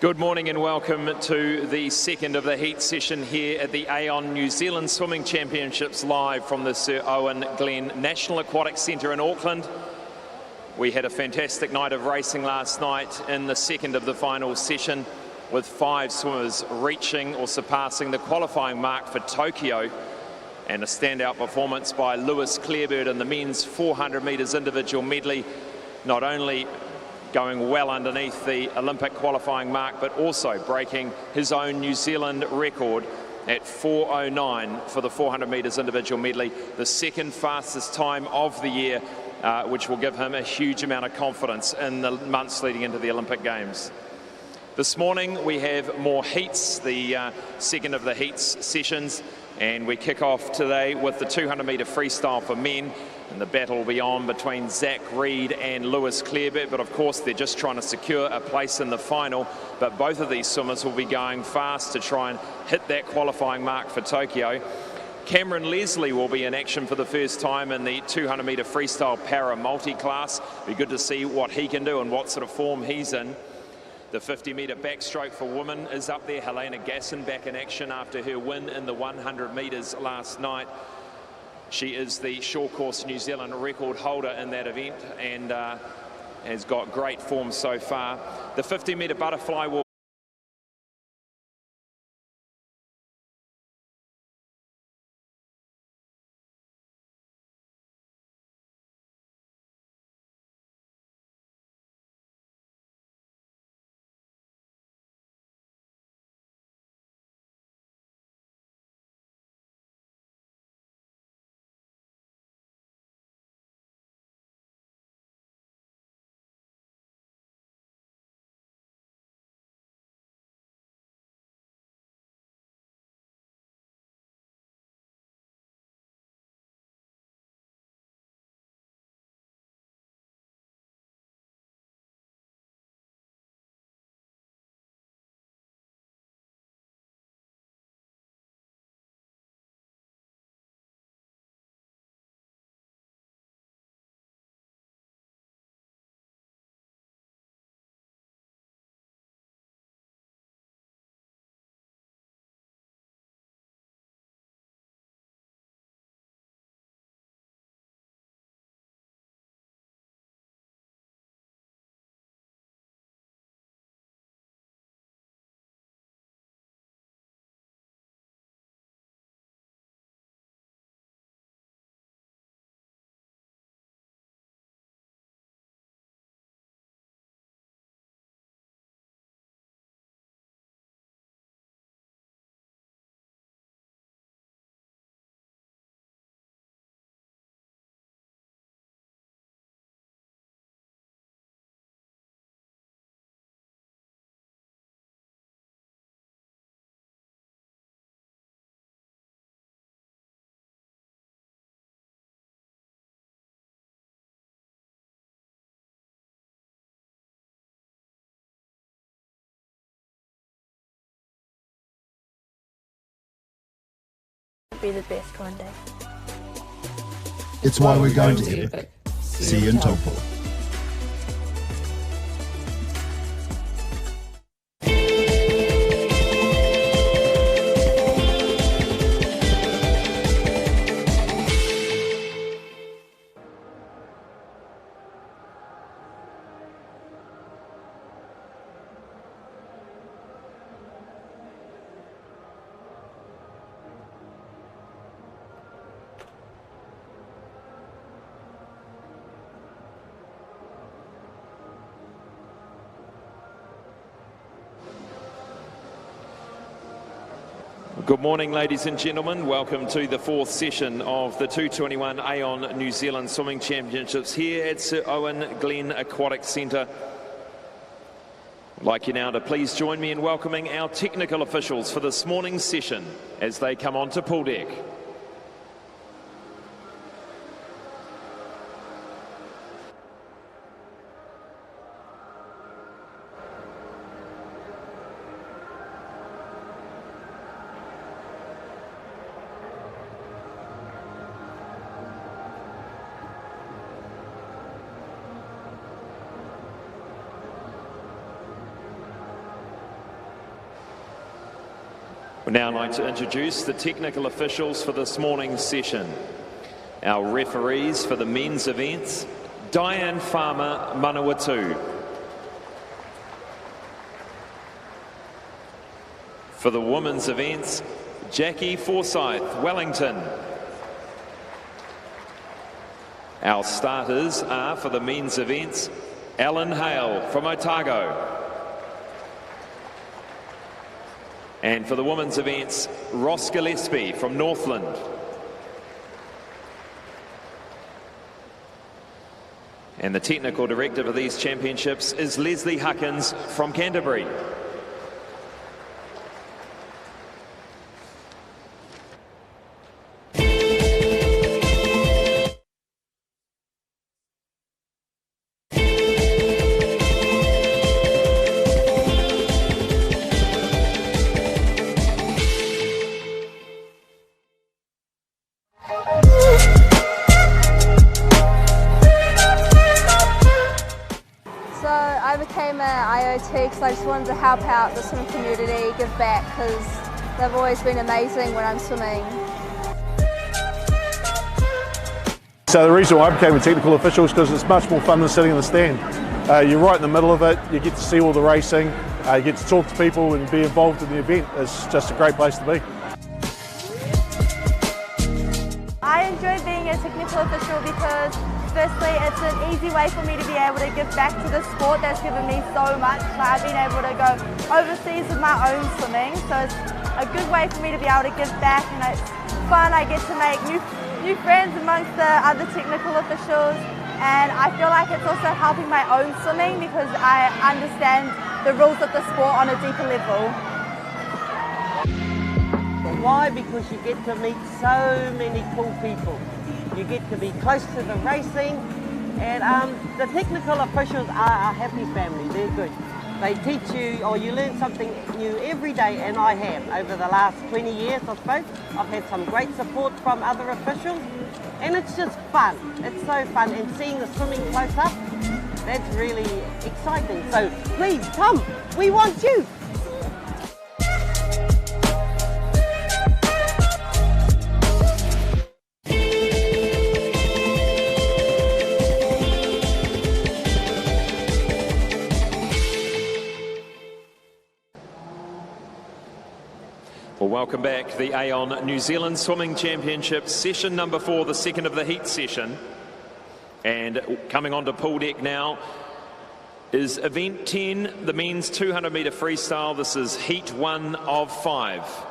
Good morning and welcome to the second of the heat session here at the Aon New Zealand Swimming Championships, live from the Sir Owen Glenn National Aquatic Centre in Auckland. We had a fantastic night of racing last night in the second of the final session, with 5 swimmers reaching or surpassing the qualifying mark for Tokyo, and a standout performance by Lewis Clearbird in the men's 400 metres individual medley, not only going well underneath the Olympic qualifying mark, but also breaking his own New Zealand record at 4:09 for the 400 metres individual medley, the second fastest time of the year, which will give him a huge amount of confidence in the months leading into the Olympic Games. This morning we have more heats, the second of the heats sessions, and we kick off today with the 200 metre freestyle for men. And the battle will be on between Zach Reed and Lewis Clearbird, but of course they're just trying to secure a place in the final. But both of these swimmers will be going fast to try and hit that qualifying mark for Tokyo. Cameron Leslie will be in action for the first time in the 200 metre freestyle para multi-class. Be good to see what he can do and what sort of form he's in. The 50 metre backstroke for women is up there. Helena Gasson back in action after her win in the 100 metres last night. She is the short course New Zealand record holder in that event and has got great form so far. The 50 metre butterfly will be the best one day. It's why we're going to Epic. See you in Taupo. Good morning, ladies and gentlemen. Welcome to the fourth session of the 221 Aon New Zealand Swimming Championships here at Sir Owen Glenn Aquatic Centre. I'd like you now to please join me in welcoming our technical officials for this morning's session as they come onto pool deck. Now I'd like to introduce the technical officials for this morning's session. Our referees for the men's events, Diane Farmer, Manawatu. For the women's events, Jackie Forsyth, Wellington. Our starters are for the men's events, Alan Hale from Otago. And for the women's events, Ross Gillespie from Northland. And the technical director for these championships is Leslie Huckins from Canterbury. I became an IoT because I just wanted to help out the swimming community, give back, because they've always been amazing when I'm swimming. So the reason why I became a technical official is because it's much more fun than sitting in the stand. You're right in the middle of it, you get to see all the racing, you get to talk to people and be involved in the event. It's just a great place to be. I enjoy being a technical official because firstly, it's an easy way for me to be able to give back to the sport that's given me so much. I've been able to go overseas with my own swimming, so it's a good way for me to be able to give back, and it's fun. I get to make new friends amongst the other technical officials, and I feel like it's also helping my own swimming because I understand the rules of the sport on a deeper level. Why? Because you get to meet so many cool people. You get to be close to the racing, and the technical officials are a happy family. They're good. They teach you, or you learn something new every day, and I have. Over the last 20 years, I suppose, I've had some great support from other officials, and it's just fun. It's so fun, and seeing the swimming close up, that's really exciting. So please come, we want you. Well, welcome back. The Aon New Zealand Swimming Championship, session number 4, the second of the heat session. And coming onto pool deck now is event 10, the men's 200 metre freestyle. This is heat 1 of 5.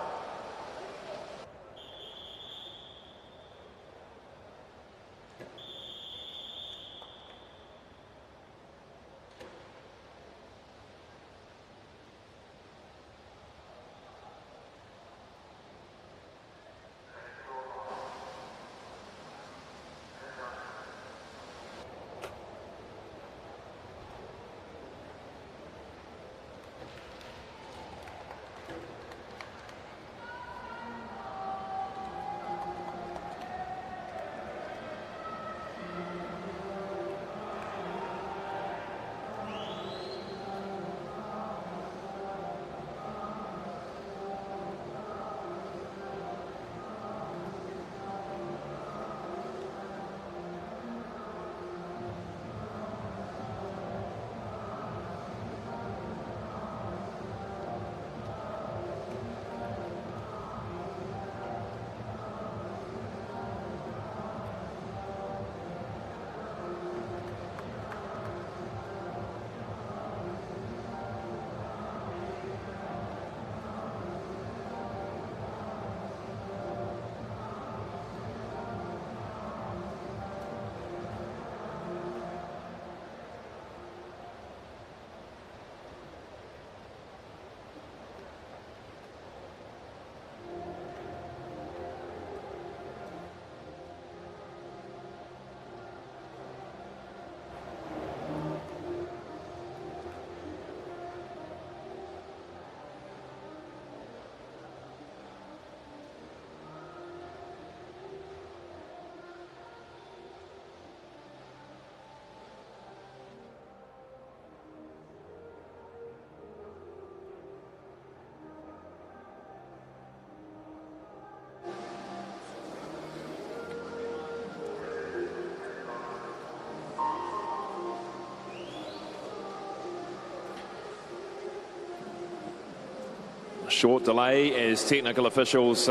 Short delay as technical officials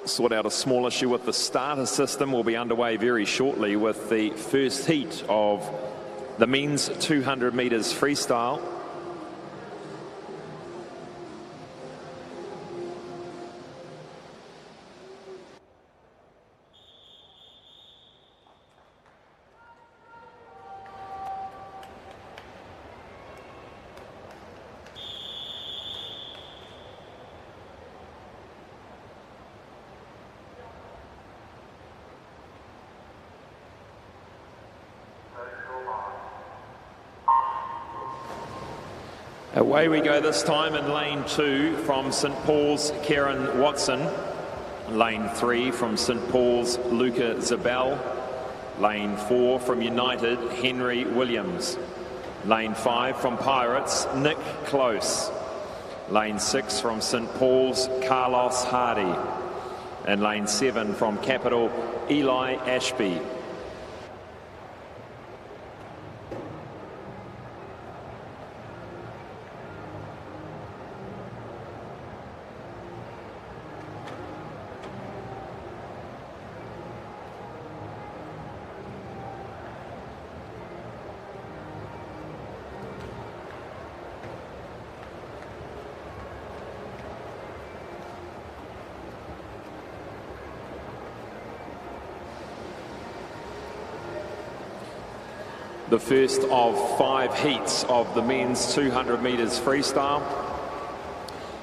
sort out a small issue with the starter system. Will be underway very shortly with the first heat of the men's 200 metres freestyle. Away we go this time in lane 2 from St Paul's, Kieran Watson. Lane 3 from St Paul's, Luca Zabel. Lane 4 from United, Henry Williams. Lane 5 from Pirates, Nick Close. Lane 6 from St Paul's, Carlos Hardy. And lane 7 from Capital, Eli Ashby. The first of 5 heats of the men's 200 metres freestyle.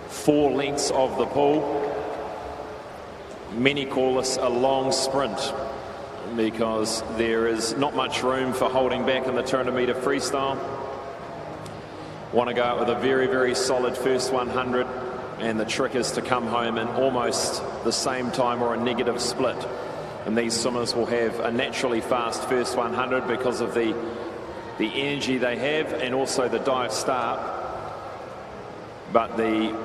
4 lengths of the pool. Many call this a long sprint because there is not much room for holding back in the 200 metre freestyle. Want to go out with a very, very solid first 100, and the trick is to come home in almost the same time or a negative split. And these swimmers will have a naturally fast first 100 because of the energy they have and also the dive start. But the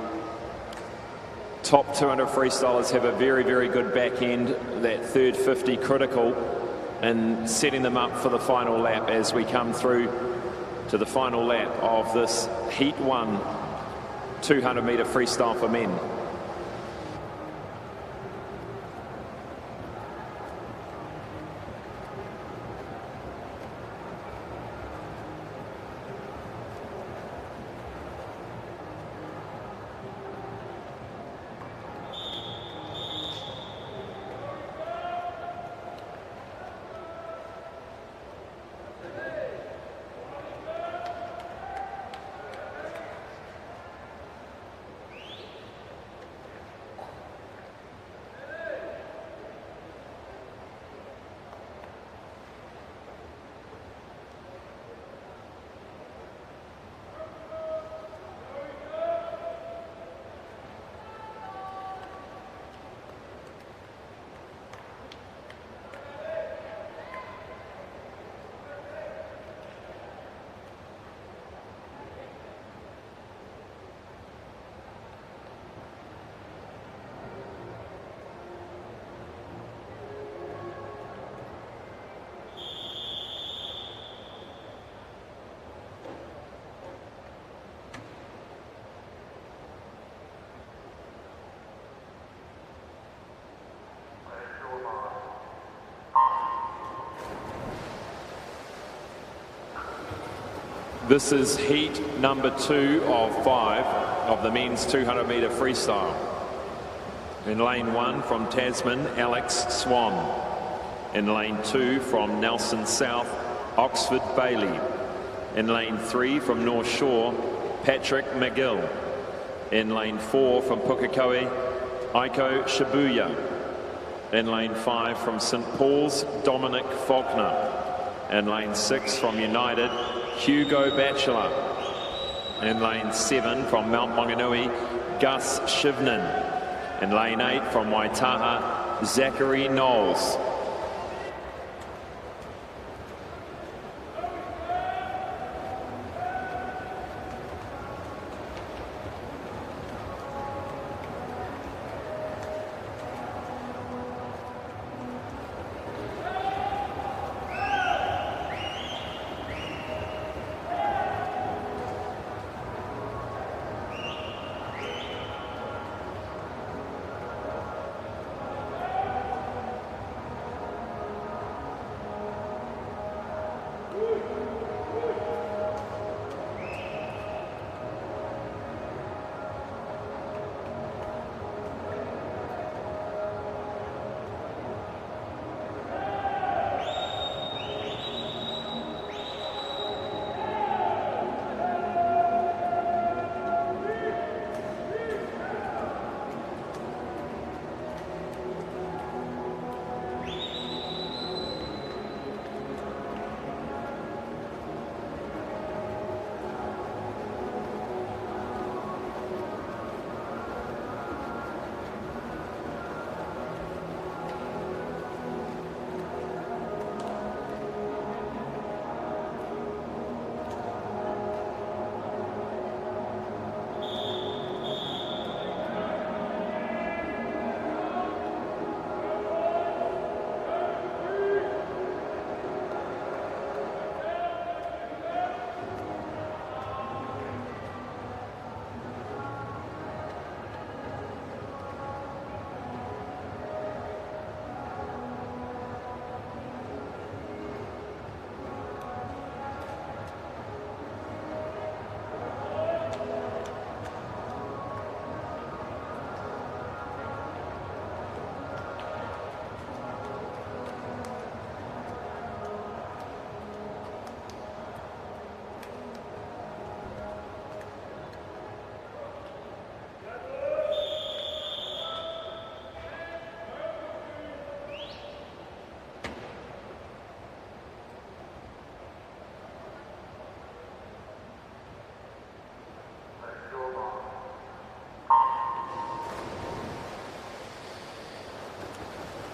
top 200 freestylers have a very, very good back end, that third 50 critical, and setting them up for the final lap as we come through to the final lap of this Heat 1 200 metre freestyle for men. This is heat number 2 of 5 of the men's 200 metre freestyle. In lane 1 from Tasman, Alex Swan. In lane 2 from Nelson South, Oxford Bailey. In lane 3 from North Shore, Patrick McGill. In lane 4 from Pukekohe, Aiko Shibuya. In lane 5 from St Paul's, Dominic Faulkner. In lane 6 from United, Hugo Batchelor. In lane 7 from Mount Maunganui, Gus Shivnan. In lane 8 from Waitaha, Zachary Knowles.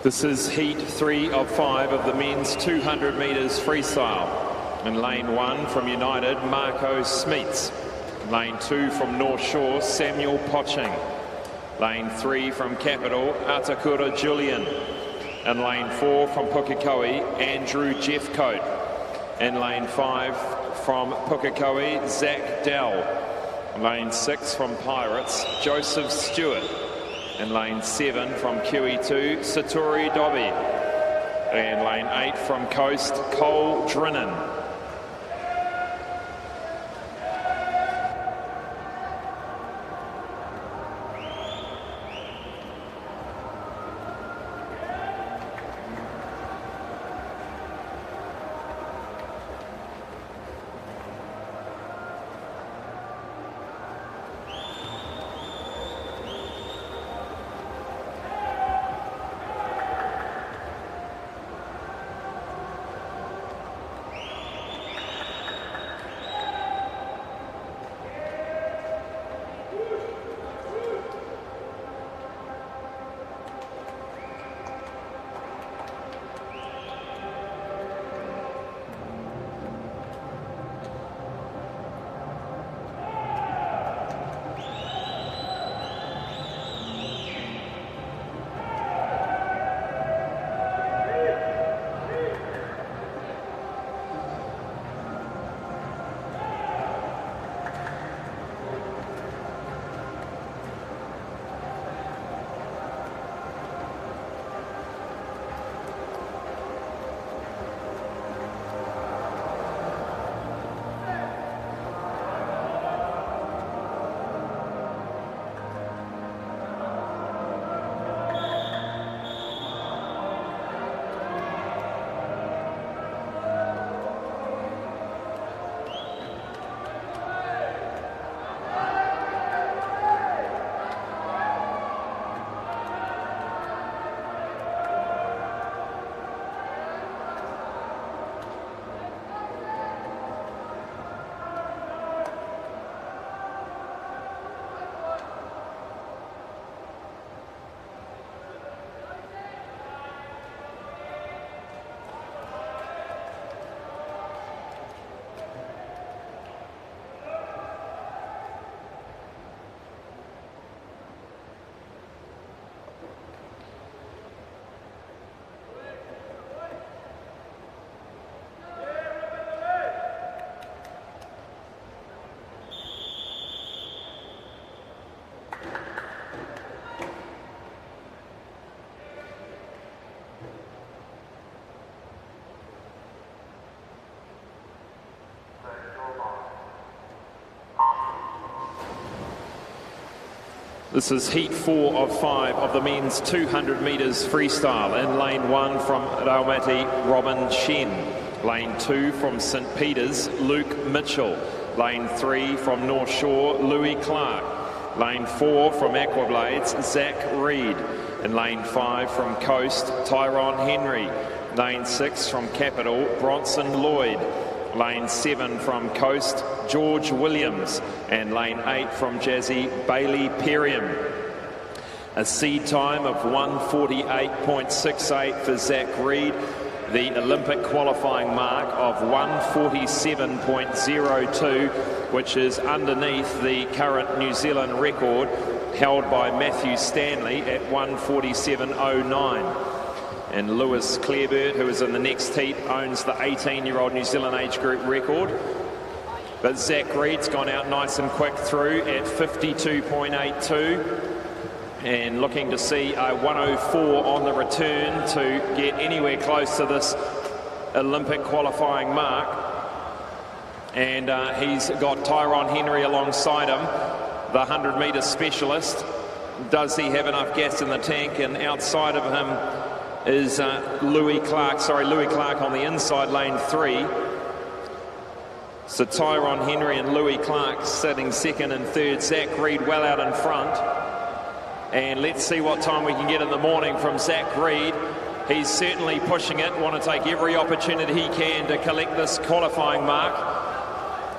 This is heat 3 of 5 of the men's 200 metres freestyle. In lane 1 from United, Marco Smeets. Lane 2 from North Shore, Samuel Poching. Lane 3 from Capital, Atakura Julian. In lane 4 from Pukekohe, Andrew Jeffcoat. In lane 5 from Pukekohe, Zach Dell. Lane 6 from Pirates, Joseph Stewart. In lane 7 from QE2, Satori Dobby. And lane 8 from Coast, Cole Drinnan. This is heat 4 of 5 of the men's 200 metres freestyle. In lane 1 from Raumati, Robin Shen. Lane 2 from St Peters, Luke Mitchell. Lane 3 from North Shore, Louis Clark. Lane 4 from Aquablades, Zach Reed. In lane 5 from Coast, Tyrone Henry. Lane 6 from Capital, Bronson Lloyd. Lane 7 from Coast, George Williams. And lane 8 from Jazzy, Bailey Perriam. A seed time of 1:48.68 for Zach Reed. The Olympic qualifying mark of 1:47.02, which is underneath the current New Zealand record held by Matthew Stanley at 1:47.09. And Lewis Clarebird, who is in the next heat, owns the 18-year-old New Zealand age group record. But Zach Reed's gone out nice and quick through at 52.82. And looking to see a 1:04 on the return to get anywhere close to this Olympic qualifying mark. And he's got Tyrone Henry alongside him, the 100-metre specialist. Does he have enough gas in the tank? And outside of him is Louis Clark on the inside, lane 3. So Tyrone Henry and Louis Clark sitting second and third. Zach Reed well out in front. And let's see what time we can get in the morning from Zach Reed. He's certainly pushing it, want to take every opportunity he can to collect this qualifying mark.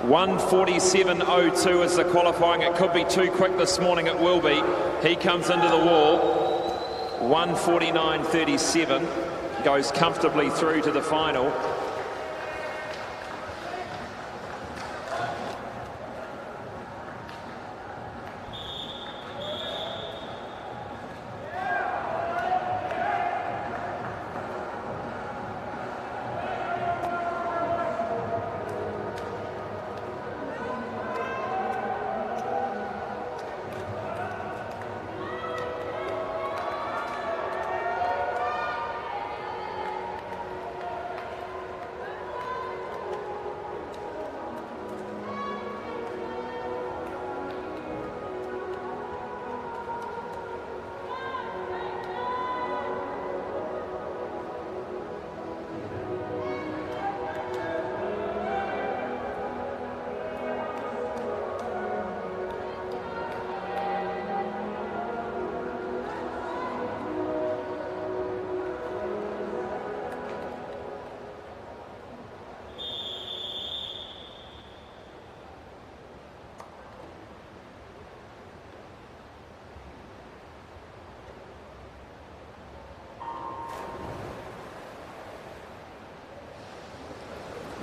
1:47.02 is the qualifying. It could be too quick this morning, it will be. He comes into the wall. 1:49.37, goes comfortably through to the final.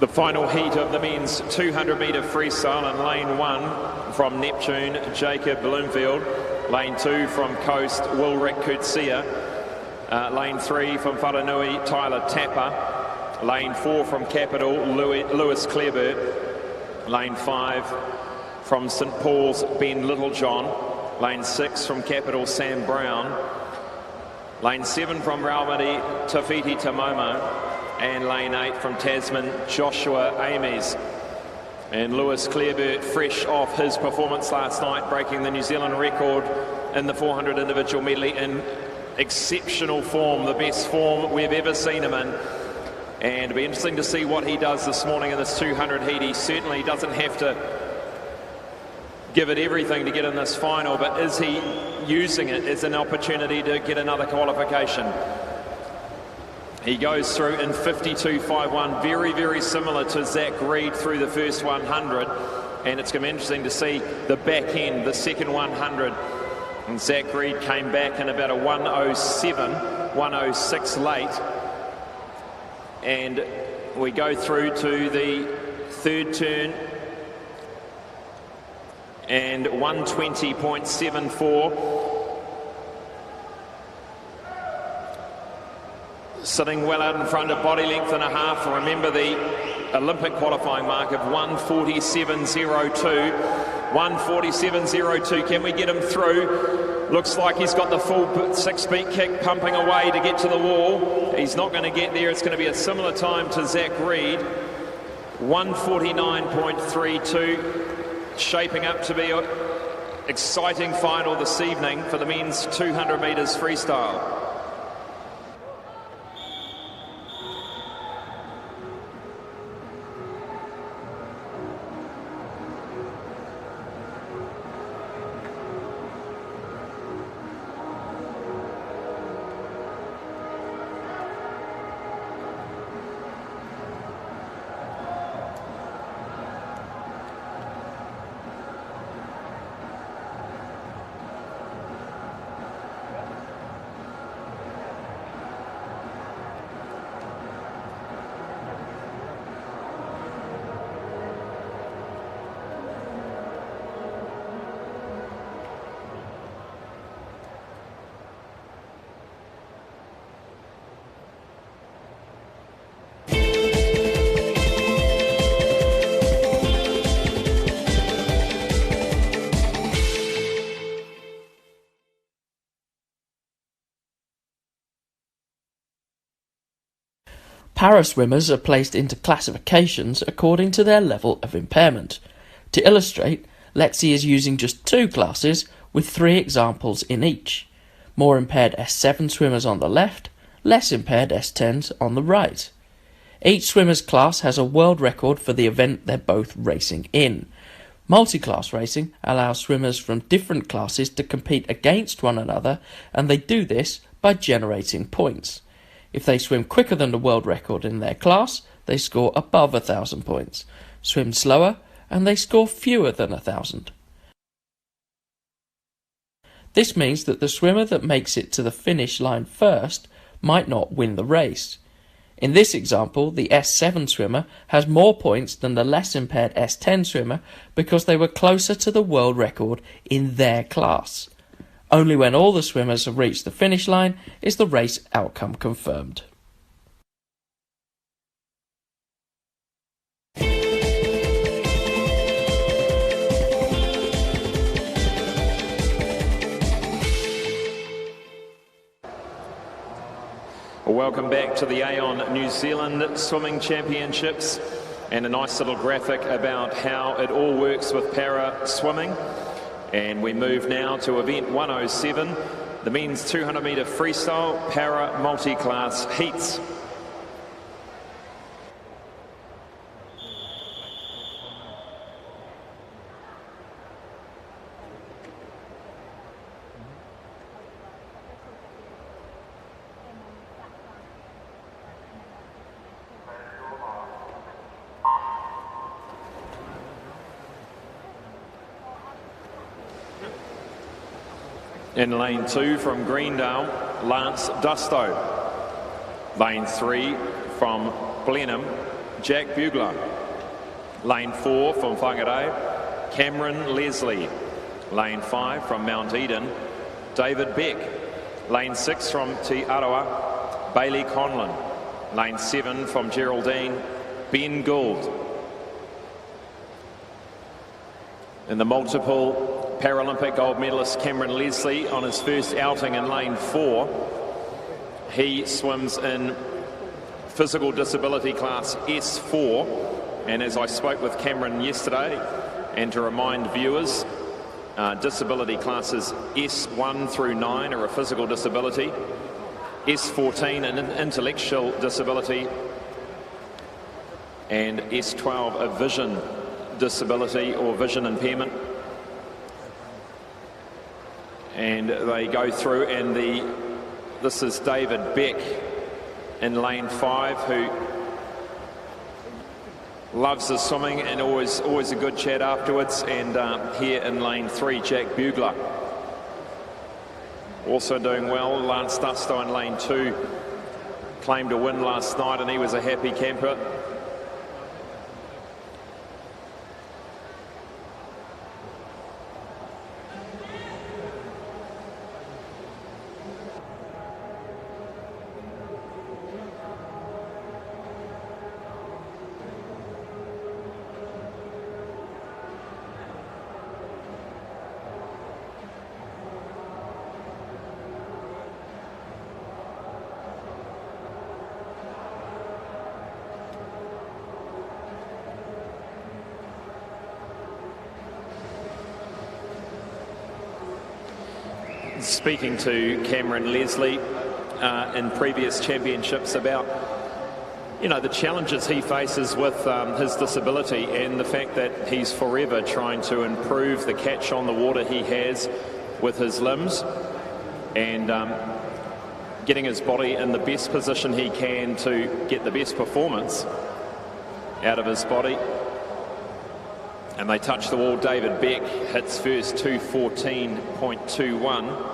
The final heat of the men's 200-metre freestyle in lane 1 from Neptune, Jacob Bloomfield. Lane 2 from Coast, Wilrick Kutsia. Lane 3 from Wharanui, Tyler Tapper. Lane 4 from Capital, Lewis Clareburt. Lane 5 from St Paul's, Ben Littlejohn. Lane 6 from Capital, Sam Brown. Lane 7 from Raumati, Tafiti Tamomo. And lane 8 from Tasman, Joshua Ames. And Lewis Clareburt, fresh off his performance last night, breaking the New Zealand record in the 400 individual medley in exceptional form, the best form we've ever seen him in. And it'll be interesting to see what he does this morning in this 200 heat. He certainly doesn't have to give it everything to get in this final, but is he using it as an opportunity to get another qualification? He goes through in 52.51, very, very similar to Zach Reed through the first 100. And it's going to be interesting to see the back end, the second 100. And Zach Reed came back in about a 1:07, 1:06 late. And we go through to the third turn. And 1:20.74. Sitting well out in front of body length and a half. Remember the Olympic qualifying mark of 1:47.02. 1:47.02. Can we get him through? Looks like he's got the full 6-beat kick pumping away to get to the wall. He's not going to get there. It's going to be a similar time to Zach Reed. 1:49.32. Shaping up to be an exciting final this evening for the men's 200 metres freestyle. Para-swimmers are placed into classifications according to their level of impairment. To illustrate, Lexi is using just 2 classes with 3 examples in each. More impaired S7 swimmers on the left, less impaired S10s on the right. Each swimmer's class has a world record for the event they're both racing in. Multi-class racing allows swimmers from different classes to compete against one another, and they do this by generating points. If they swim quicker than the world record in their class, they score above 1,000 points. Swim slower, and they score fewer than 1,000. This means that the swimmer that makes it to the finish line first might not win the race. In this example, the S7 swimmer has more points than the less impaired S10 swimmer because they were closer to the world record in their class. Only when all the swimmers have reached the finish line is the race outcome confirmed. Welcome back to the Aon New Zealand Swimming Championships, and a nice little graphic about how it all works with para swimming. And we move now to event 107, the men's 200 metre freestyle para multi-class heats. In lane 2 from Greendale, Lance Dusto. Lane 3 from Blenheim, Jack Bugler. Lane 4 from Whangarei, Cameron Leslie. Lane 5 from Mount Eden, David Beck. Lane 6 from Te Arawa, Bailey Conlon. Lane 7 from Geraldine, Ben Gould. In the multiple Paralympic gold medalist Cameron Leslie on his first outing in lane 4. He swims in physical disability class S4, and as I spoke with Cameron yesterday, and to remind viewers, disability classes S1 through 9 are a physical disability, S14 an intellectual disability, and S12 a vision disability or vision impairment. And they go through, and this is David Beck in lane 5, who loves his swimming and always a good chat afterwards. And here in lane 3, Jack Bugler also doing well. Lance Dusto in lane 2 claimed a win last night, and he was a happy camper. Speaking to Cameron Leslie in previous championships about, the challenges he faces with his disability, and the fact that he's forever trying to improve the catch on the water he has with his limbs, and getting his body in the best position he can to get the best performance out of his body. And they touch the wall. David Beck hits first 2:14.21.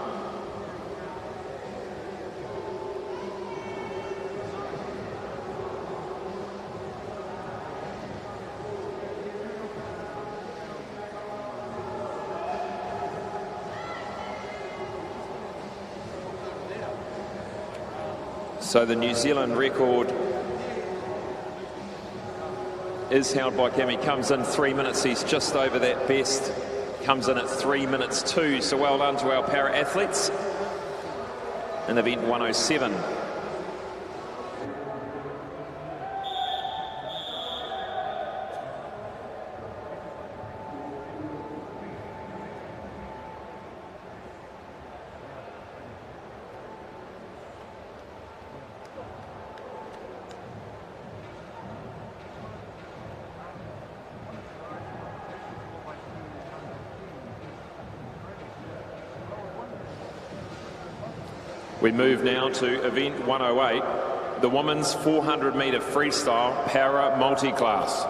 So the New Zealand record is held by Cam. He comes in 3 minutes. He's just over that best. Comes in at 3 minutes 2. So well done to our para athletes in event 107. We move now to event 108, the women's 400 metre freestyle para multi-class.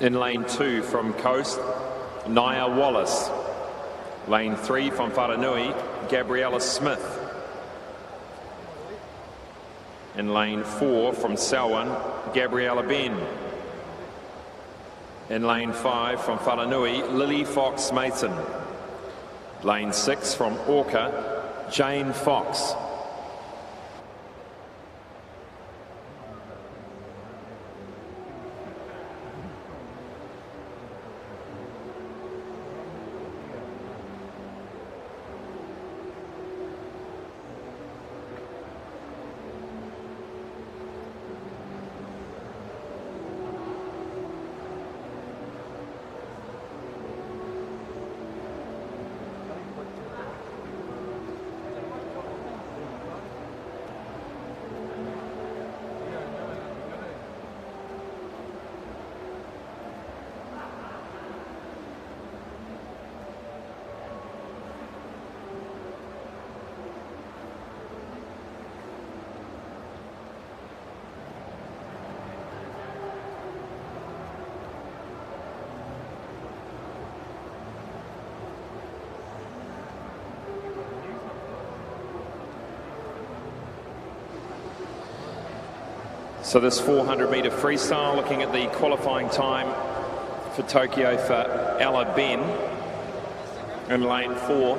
In lane 2 from Coast, Nia Wallace. Lane 3 from Wharanui, Gabriella Smith. In lane 4 from Selwyn, Gabriella Ben. In lane 5 from Wharanui, Lily Fox Mason. Lane 6 from Orca, Jane Fox. So this 400-metre freestyle, looking at the qualifying time for Tokyo for Ella Ben in lane 4,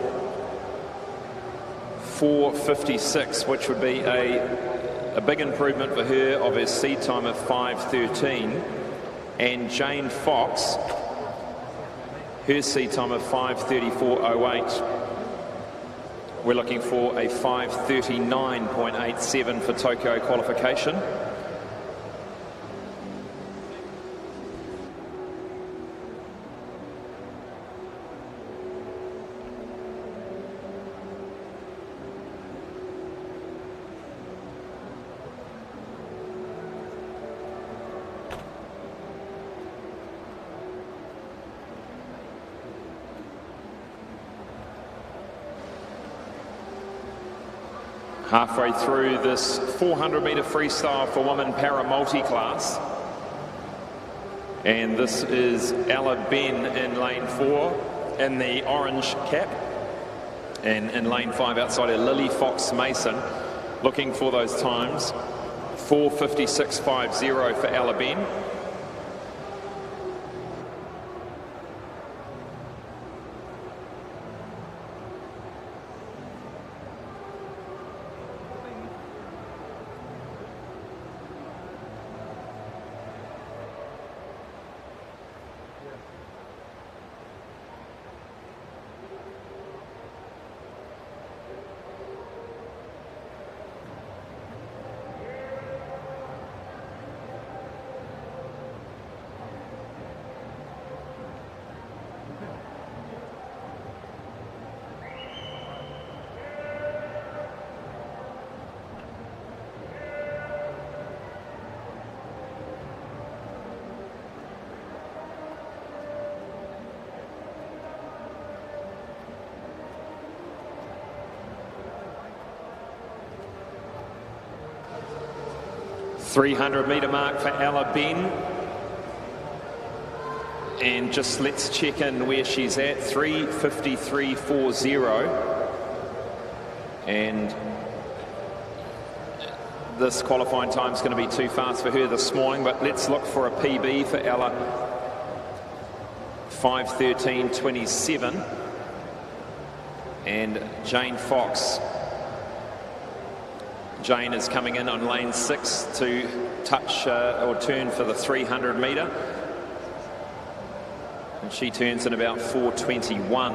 4:56, which would be a big improvement for her of her seed time of 5:13, and Jane Fox, her seed time of 5:34.08. We're looking for a 5:39.87 for Tokyo qualification. Halfway through this 400-metre freestyle for women para-multi class. And this is Ella Ben in lane 4 in the orange cap. And in lane 5 outside her, Lily Fox Mason, looking for those times. 4:56.50 for Ella Ben. .300-metre mark for Ella Ben. And just let's check in where she's at, 3:53.40. And this qualifying time is going to be too fast for her this morning, but let's look for a PB for Ella. 5:13.27. And Jane Fox. Jane is coming in on lane 6 to touch or turn for the 300-metre. And she turns in about 4:21.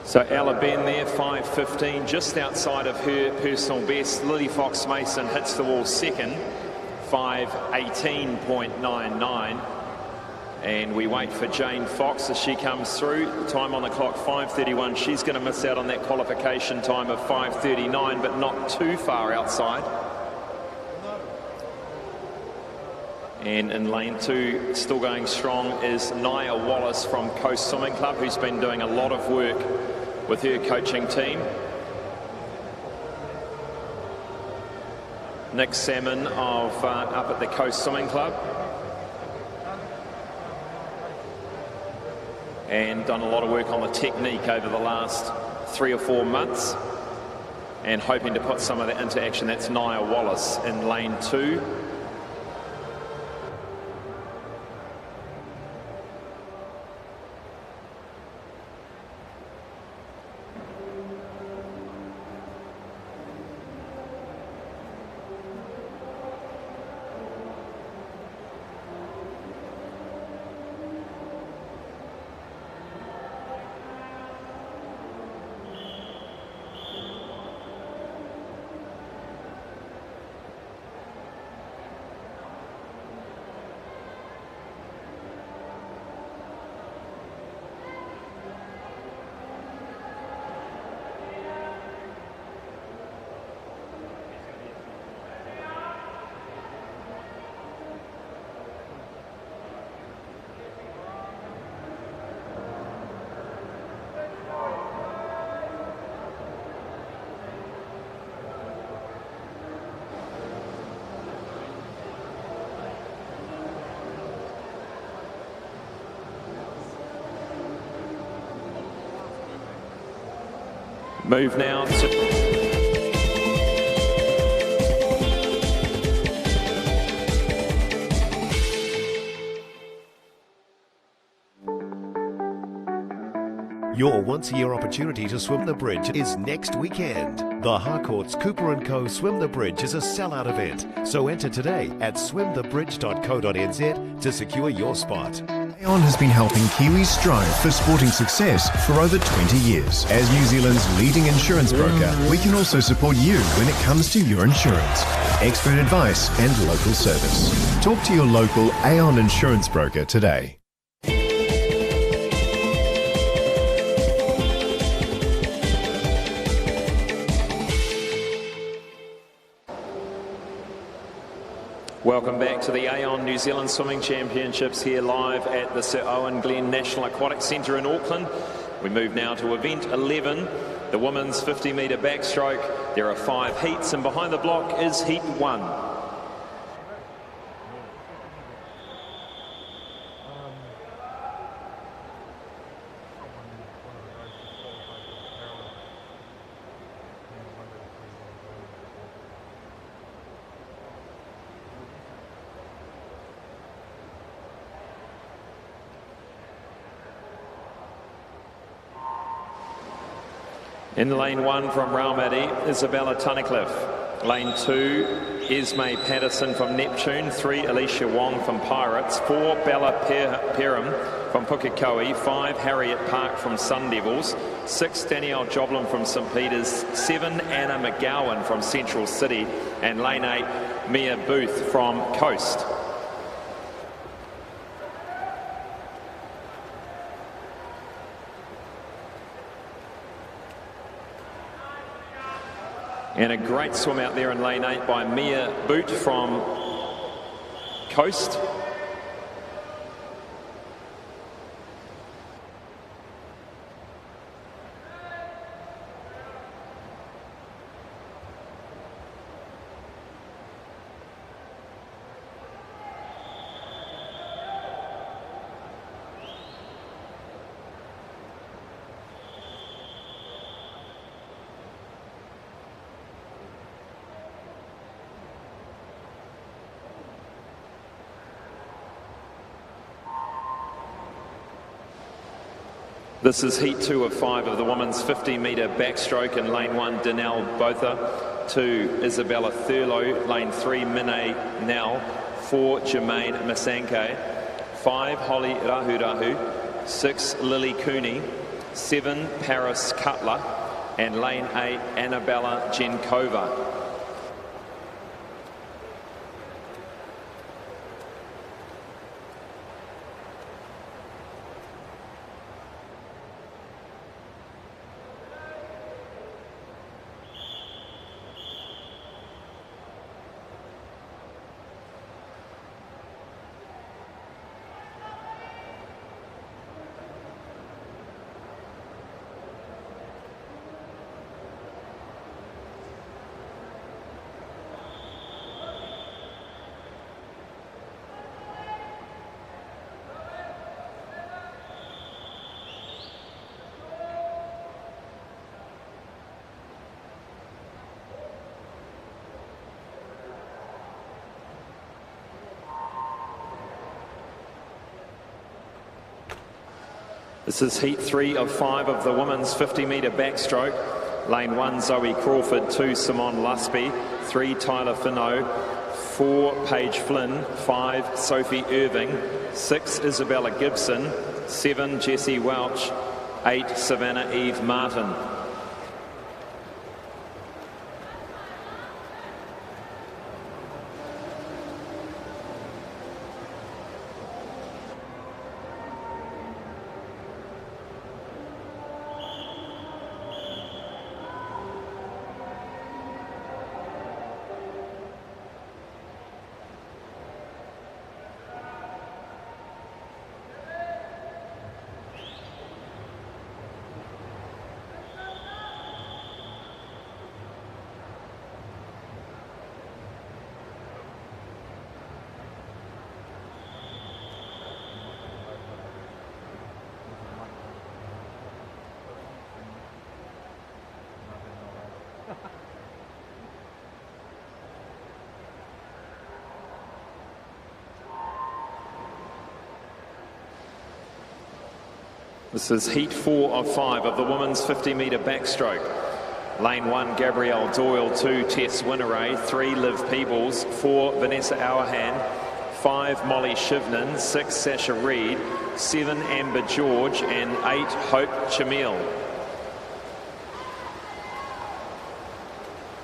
So Ella Ben there, 5:15, just outside of her personal best. Lily Fox-Mason hits the wall second, 5:18.99. And we wait for Jane Fox as she comes through. Time on the clock, 5:31. She's going to miss out on that qualification time of 5:39, but not too far outside. And in lane 2, still going strong, is Nia Wallace from Coast Swimming Club, who's been doing a lot of work with her coaching team. Nick Salmon of up at the Coast Swimming Club. And done a lot of work on the technique over the last 3 or 4 months. And hoping to put some of that into action. That's Nia Wallace in lane 2. Move now to Your once-a-year opportunity to swim the bridge is next weekend. The Harcourt's Cooper & Co. Swim the Bridge is a sellout event, so enter today at swimthebridge.co.nz to secure your spot. Aon has been helping Kiwis strive for sporting success for over 20 years. As New Zealand's leading insurance broker, we can also support you when it comes to your insurance. Expert advice and local service. Talk to your local Aon insurance broker today. Welcome back to the Aon New Zealand Swimming Championships here live at the Sir Owen Glenn National Aquatic Centre in Auckland. We move now to event 11, the women's 50-metre backstroke. There are 5 heats, and behind the block is heat 1. In lane 1 from Raumati, Isabella Tunnicliffe. Lane 2, Esme Patterson from Neptune. 3, Alicia Wong from Pirates. 4, Bella Perum from Pukekohe. 5, Harriet Park from Sun Devils. 6, Danielle Joblin from St Peters. 7, Anna McGowan from Central City. And lane 8, Mia Booth from Coast. And a great swim out there in lane 8 by Mia Boot from Coast. This is heat 2 of 5 of the women's 50-metre backstroke. In lane 1, Danelle Botha. 2, Isabella Thurlow. Lane 3, Minnie Nell. 4, Jermaine Masanke. 5, Holly Rahurahu. 6, Lily Cooney. 7 Paris Cutler, and lane 8 Annabella Genkova. This is heat 3 of 5 of the women's 50-metre backstroke. Lane 1, Zoe Crawford. 2, Simone Lusby. 3, Tyler Finot. 4, Paige Flynn. 5, Sophie Irving. 6, Isabella Gibson. 7, Jessie Welch. 8, Savannah Eve Martin. This is heat 4 of 5 of the women's 50-metre backstroke. Lane 1, Gabrielle Doyle. 2, Tess Winneray. 3, Liv Peebles. 4, Vanessa Auerhand. 5, Molly Shivnan. 6, Sasha Reed. 7, Amber George. And 8, Hope Chamil.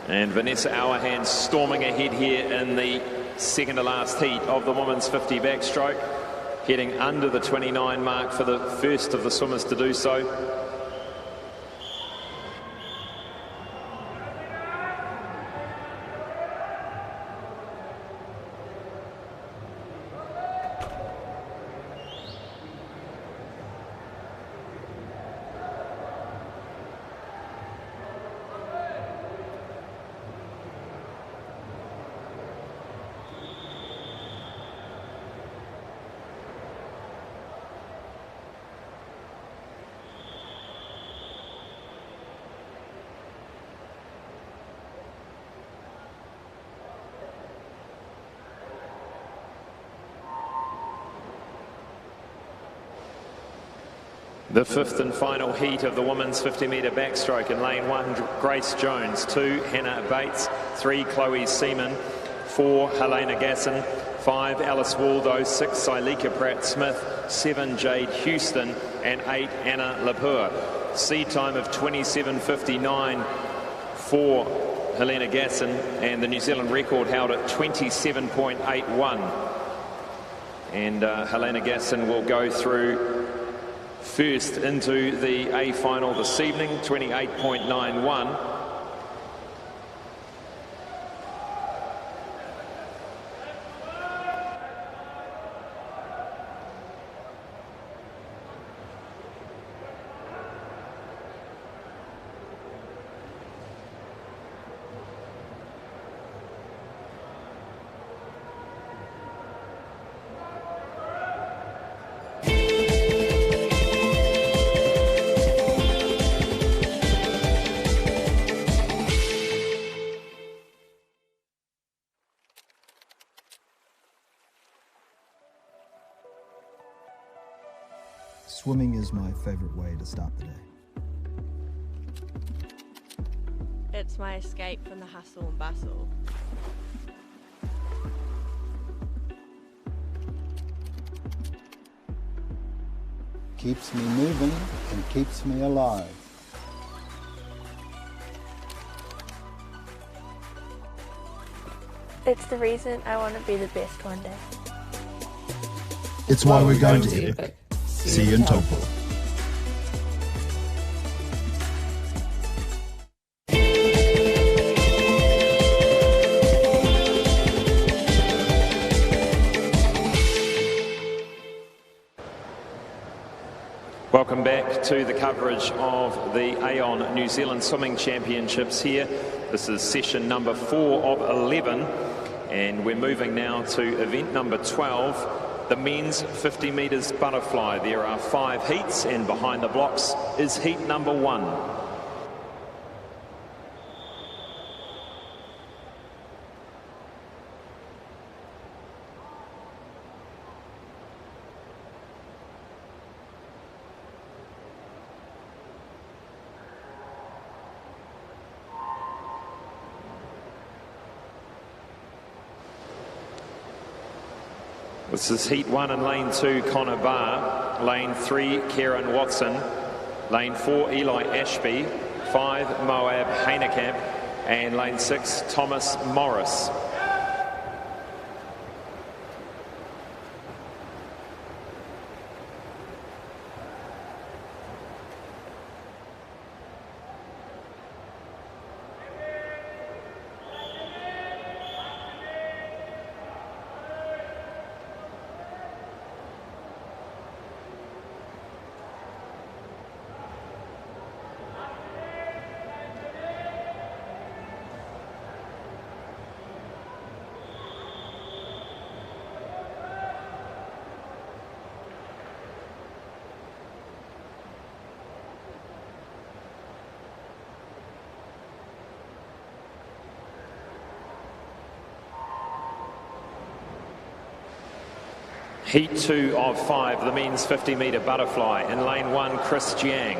And Vanessa Auerhand storming ahead here in the second to last heat of the women's 50 backstroke. Heading under the 29 mark for the first of the swimmers to do so. The fifth and final heat of the women's 50-metre backstroke. In lane 1, Grace Jones. 2, Hannah Bates. 3, Chloe Seaman. 4, Helena Gasson. 5, Alice Waldo. 6, Sileka Pratt-Smith. 7, Jade Houston. And 8, Anna Lapua. Seed time of 27:59 for Helena Gasson, and the New Zealand record held at 27.81. And Helena Gasson will go through first into the A final this evening, 28.91. Swimming is my favorite way to start the day. It's my escape from the hustle and bustle. keeps me moving and keeps me alive. It's the reason I want to be the best one day. It's why we're going to Epic. See you in Taupo. Welcome back to the coverage of the Aon New Zealand Swimming Championships here. This is session number 4 of 11, and we're moving now to event number 12, the men's 50 metres butterfly. There are 5 heats, and behind the blocks is heat number 1. This is heat 1 in lane 2, Connor Barr. Lane 3, Kieran Watson. Lane 4, Eli Ashby. 5, Moab Hainekamp. And lane 6, Thomas Morris. Heat 2 of 5, the men's 50 metre butterfly. In lane 1, Chris Jiang.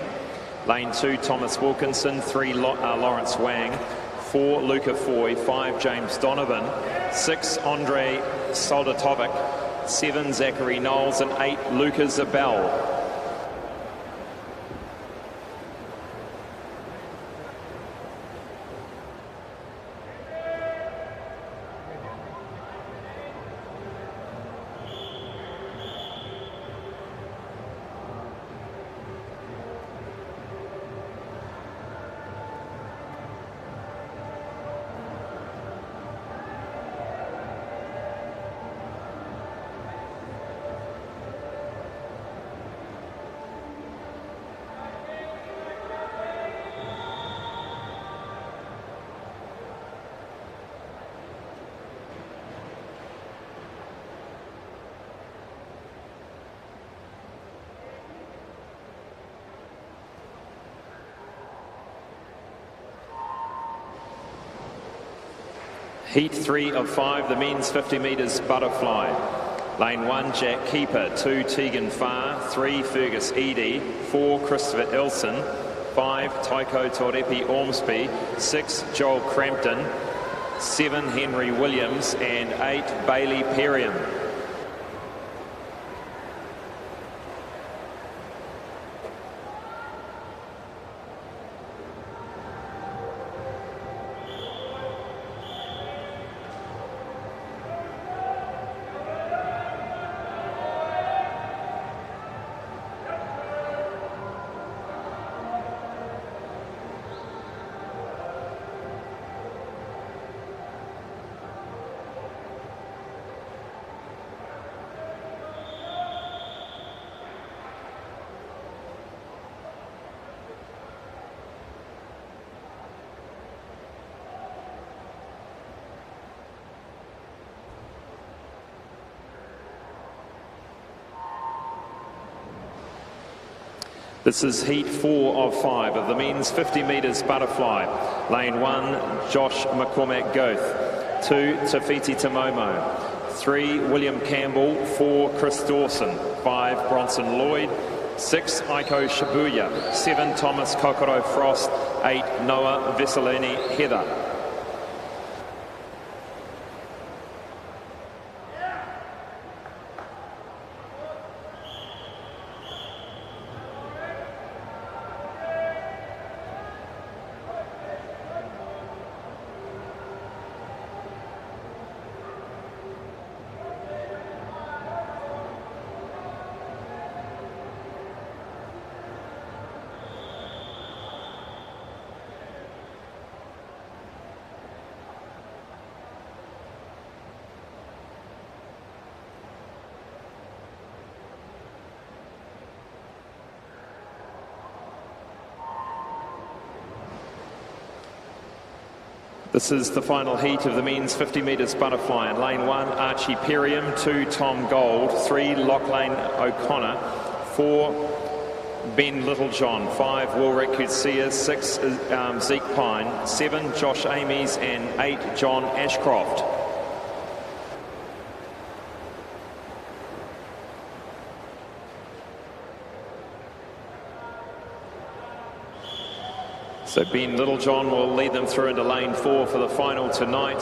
Lane 2, Thomas Wilkinson. 3, Lawrence Wang. 4, Luca Foy. 5, James Donovan. 6, Andre Soldatovic. 7, Zachary Knowles. And 8, Luca Zabel. Heat 3 of 5, the men's 50 metres butterfly. Lane 1, Jack Keeper. 2, Tegan Farr. 3, Fergus Eadie. 4, Christopher Ilson. 5, Taiko Torepi Ormsby. 6, Joel Crampton. 7, Henry Williams. And 8, Bailey Perriam. This is heat 4 of 5 of the men's 50 metres butterfly. Lane 1, Josh McCormack Goeth. 2, Tafiti Tamomo. 3, William Campbell. 4, Chris Dawson. 5, Bronson Lloyd. 6, Aiko Shibuya. 7, Thomas Kokoro Frost. 8, Noah Vesselini Heather. This is the final heat of the men's 50 metres butterfly. In lane 1, Archie Perriam, 2, Tom Gold, 3, Lachlan O'Connor, 4, Ben Littlejohn, 5, Wilrick Kutsia, 6, Zeke Pine, 7, Josh Amies, and 8, John Ashcroft. So Ben Littlejohn will lead them through into lane 4 for the final tonight.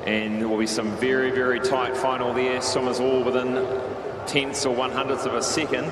And there will be some very, very tight final there. Swimmers all within tenths or 100ths of a second.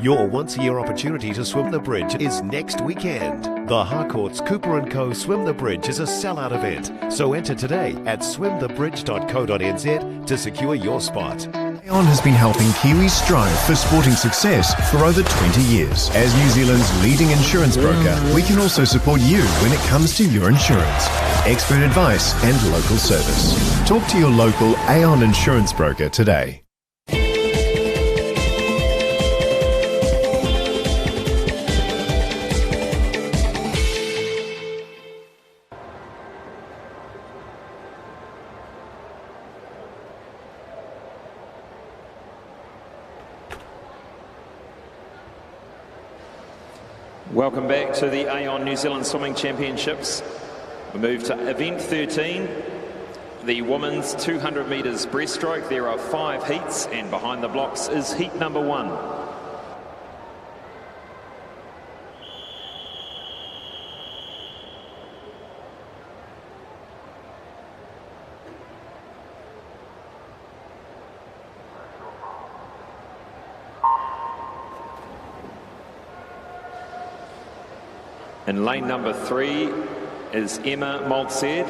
Your once-a-year opportunity to swim the bridge is next weekend. The Harcourt's Cooper & Co. Swim the Bridge is a sellout event, so enter today at swimthebridge.co.nz to secure your spot. Aon has been helping Kiwis strive for sporting success for over 20 years. As New Zealand's leading insurance broker, we can also support you when it comes to your insurance. Expert advice and local service. Talk to your local Aon insurance broker today. Welcome back to the Aon New Zealand Swimming Championships. We move to event 13, the women's 200 metres breaststroke. There are 5 heats, and behind the blocks is heat number 1. In lane number 3 is Emma Maltzed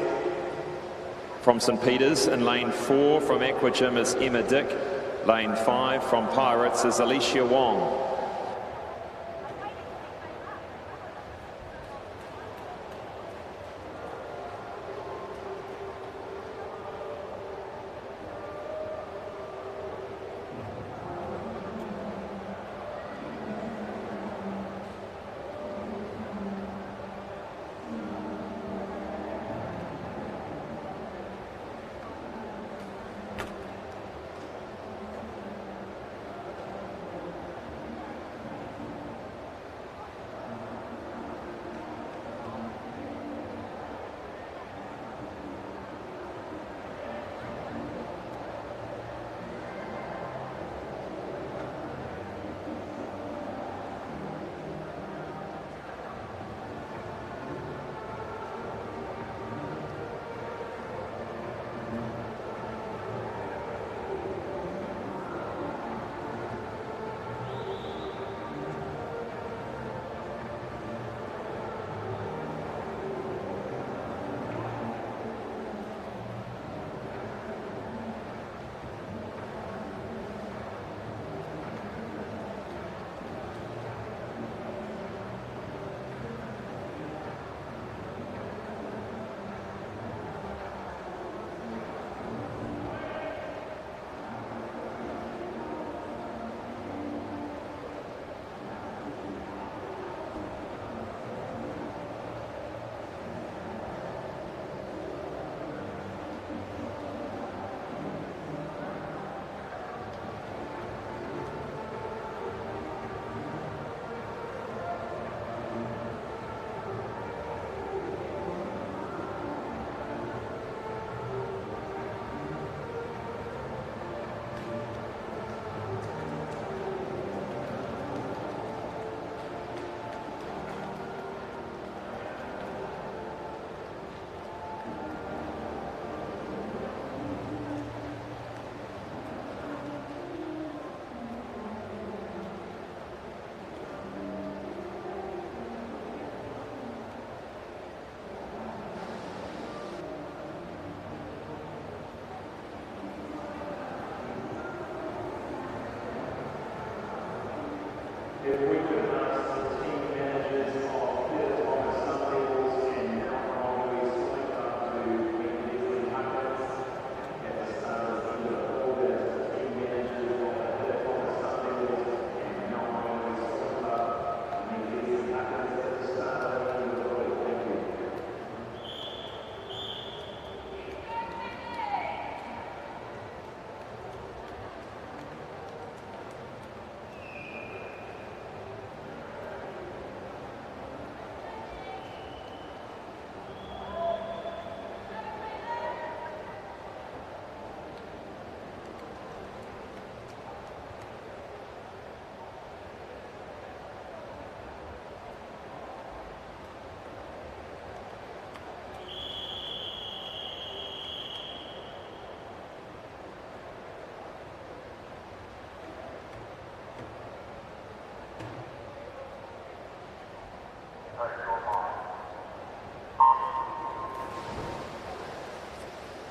from St Peters. In lane 4 from Aquagym is Emma Dick. Lane 5 from Pirates is Alicia Wong.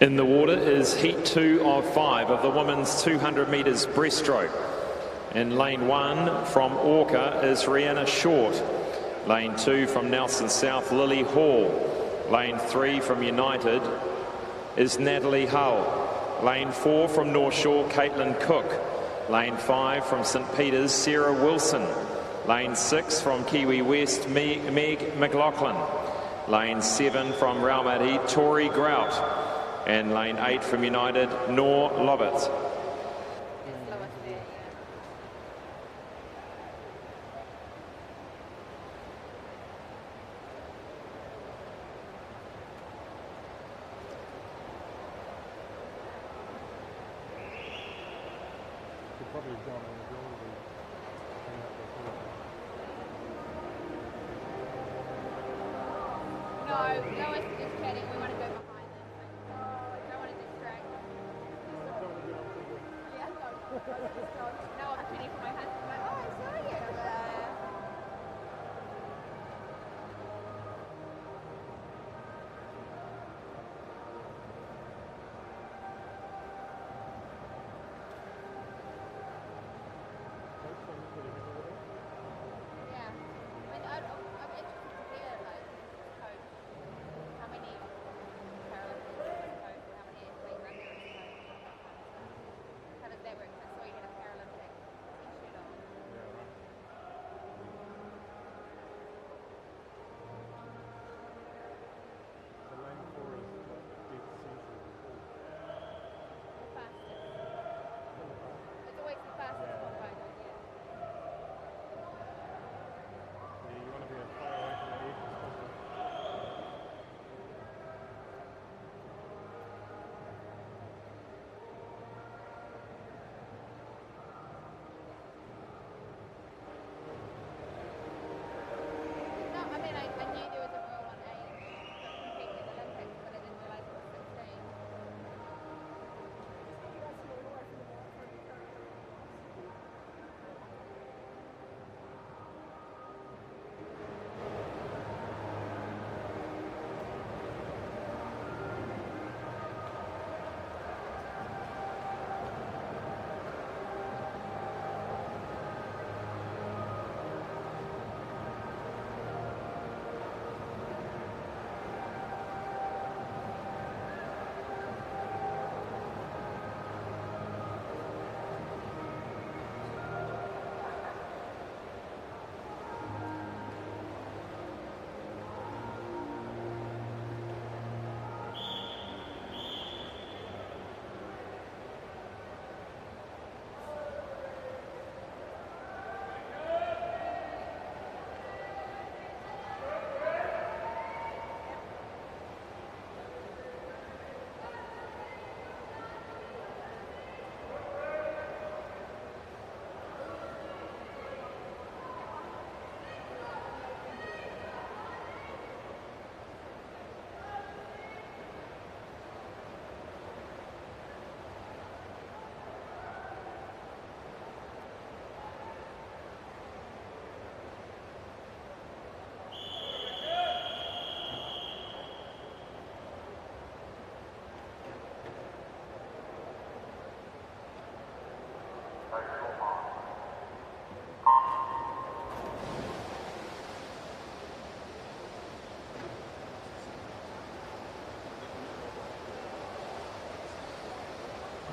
In the water is heat 2 of 5 of the women's 200 metres breaststroke. In lane 1 from Orca is Rihanna Short. Lane 2 from Nelson South, Lily Hall. Lane 3 from United is Natalie Hull. Lane 4 from North Shore, Caitlin Cook. Lane 5 from St Peters, Sarah Wilson. Lane 6 from Kiwi West, Meg McLaughlin. Lane 7 from Raumati, Tori Grout. And lane 8 from United, Nor Lovett.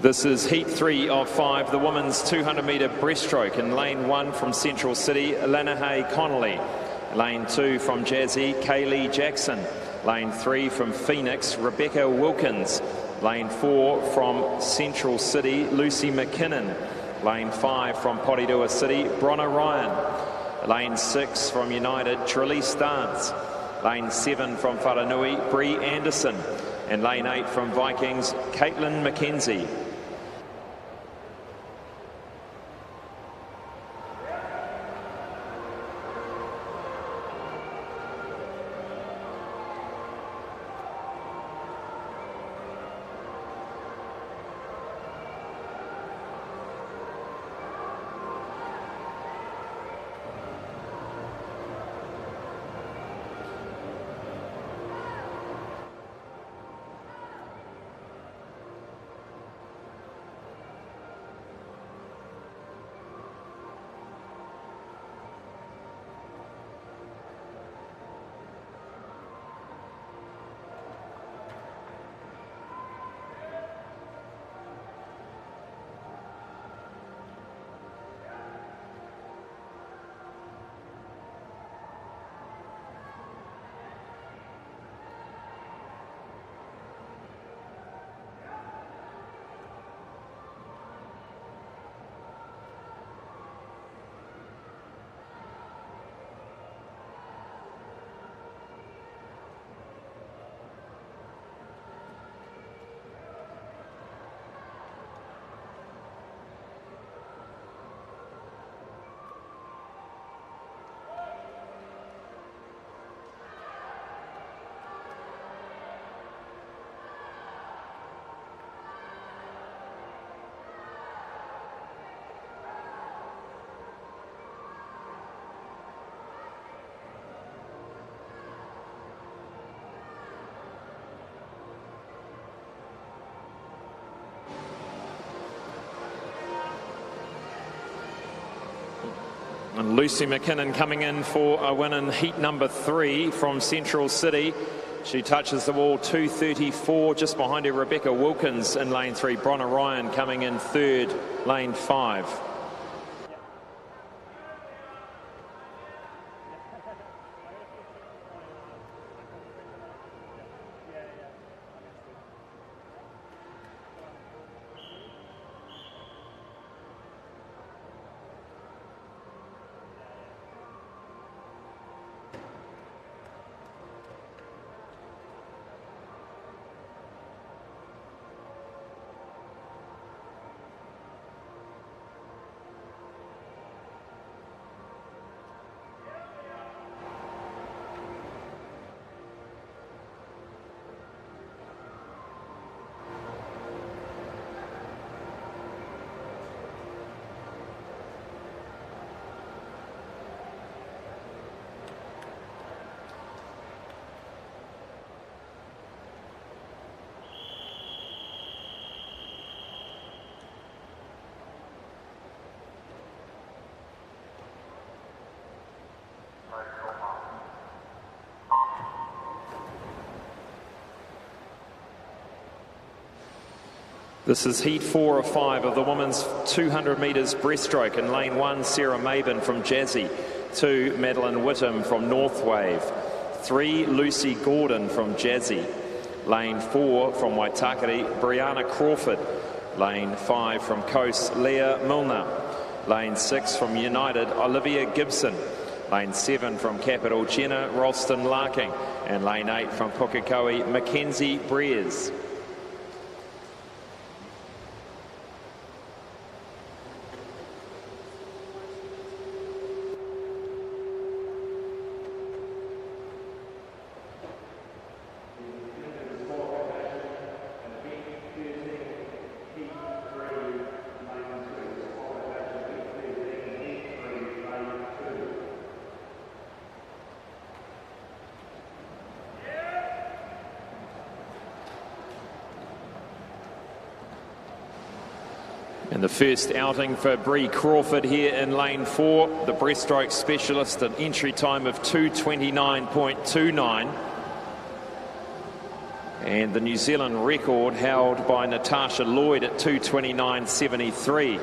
This is heat 3 of 5, the women's 200 metre breaststroke. In lane 1 from Central City, Lanahay Connolly. Lane 2 from Jazzy, Kaylee Jackson. Lane 3 from Phoenix, Rebecca Wilkins. Lane 4 from Central City, Lucy McKinnon. Lane 5 from Porirua City, Bronna Ryan. Lane 6 from United, Trelise Dance. Lane 7 from Wharanui, Bree Anderson. And lane 8 from Vikings, Caitlin McKenzie. Lucy McKinnon coming in for a win in heat number 3 from Central City. She touches the wall 2:34, just behind her Rebecca Wilkins in lane 3. Bronner Ryan coming in 3rd, lane 5. This is heat 4 of 5 of the women's 200 metres breaststroke. In lane 1, Sarah Mabin from Jazzy. 2, Madeline Whittam from Northwave. 3, Lucy Gordon from Jazzy. Lane 4 from Waitakere, Brianna Crawford. Lane 5 from Coast, Leah Milner. Lane 6 from United, Olivia Gibson. Lane 7 from Capital, Jenna Ralston Larking. And lane 8 from Pukekohe, Mackenzie Breers. And the first outing for Bree Crawford here in lane 4, the breaststroke specialist, an entry time of 2:29.29. And the New Zealand record held by Natasha Lloyd at 2:29.73.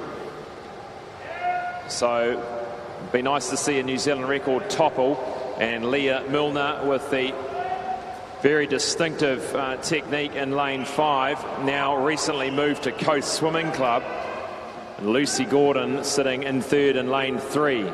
So it'd be nice to see a New Zealand record topple, and Leah Milner with the very distinctive technique in lane 5, now recently moved to Coast Swimming Club. And Lucy Gordon sitting in 3rd in lane 3.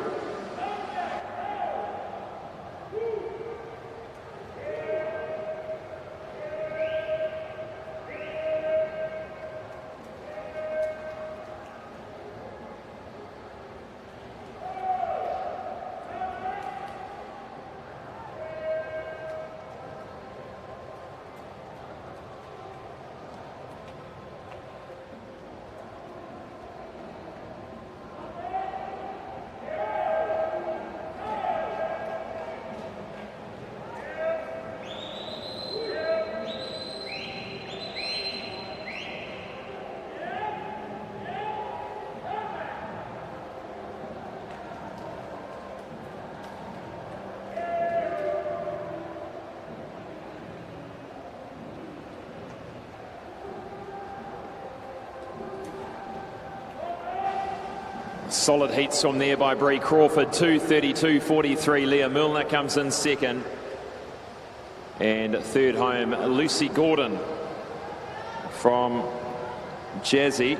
Solid heat swim there by Bree Crawford, 2:32.43. Leah Milner comes in 2nd. And 3rd home, Lucy Gordon from Jazzy.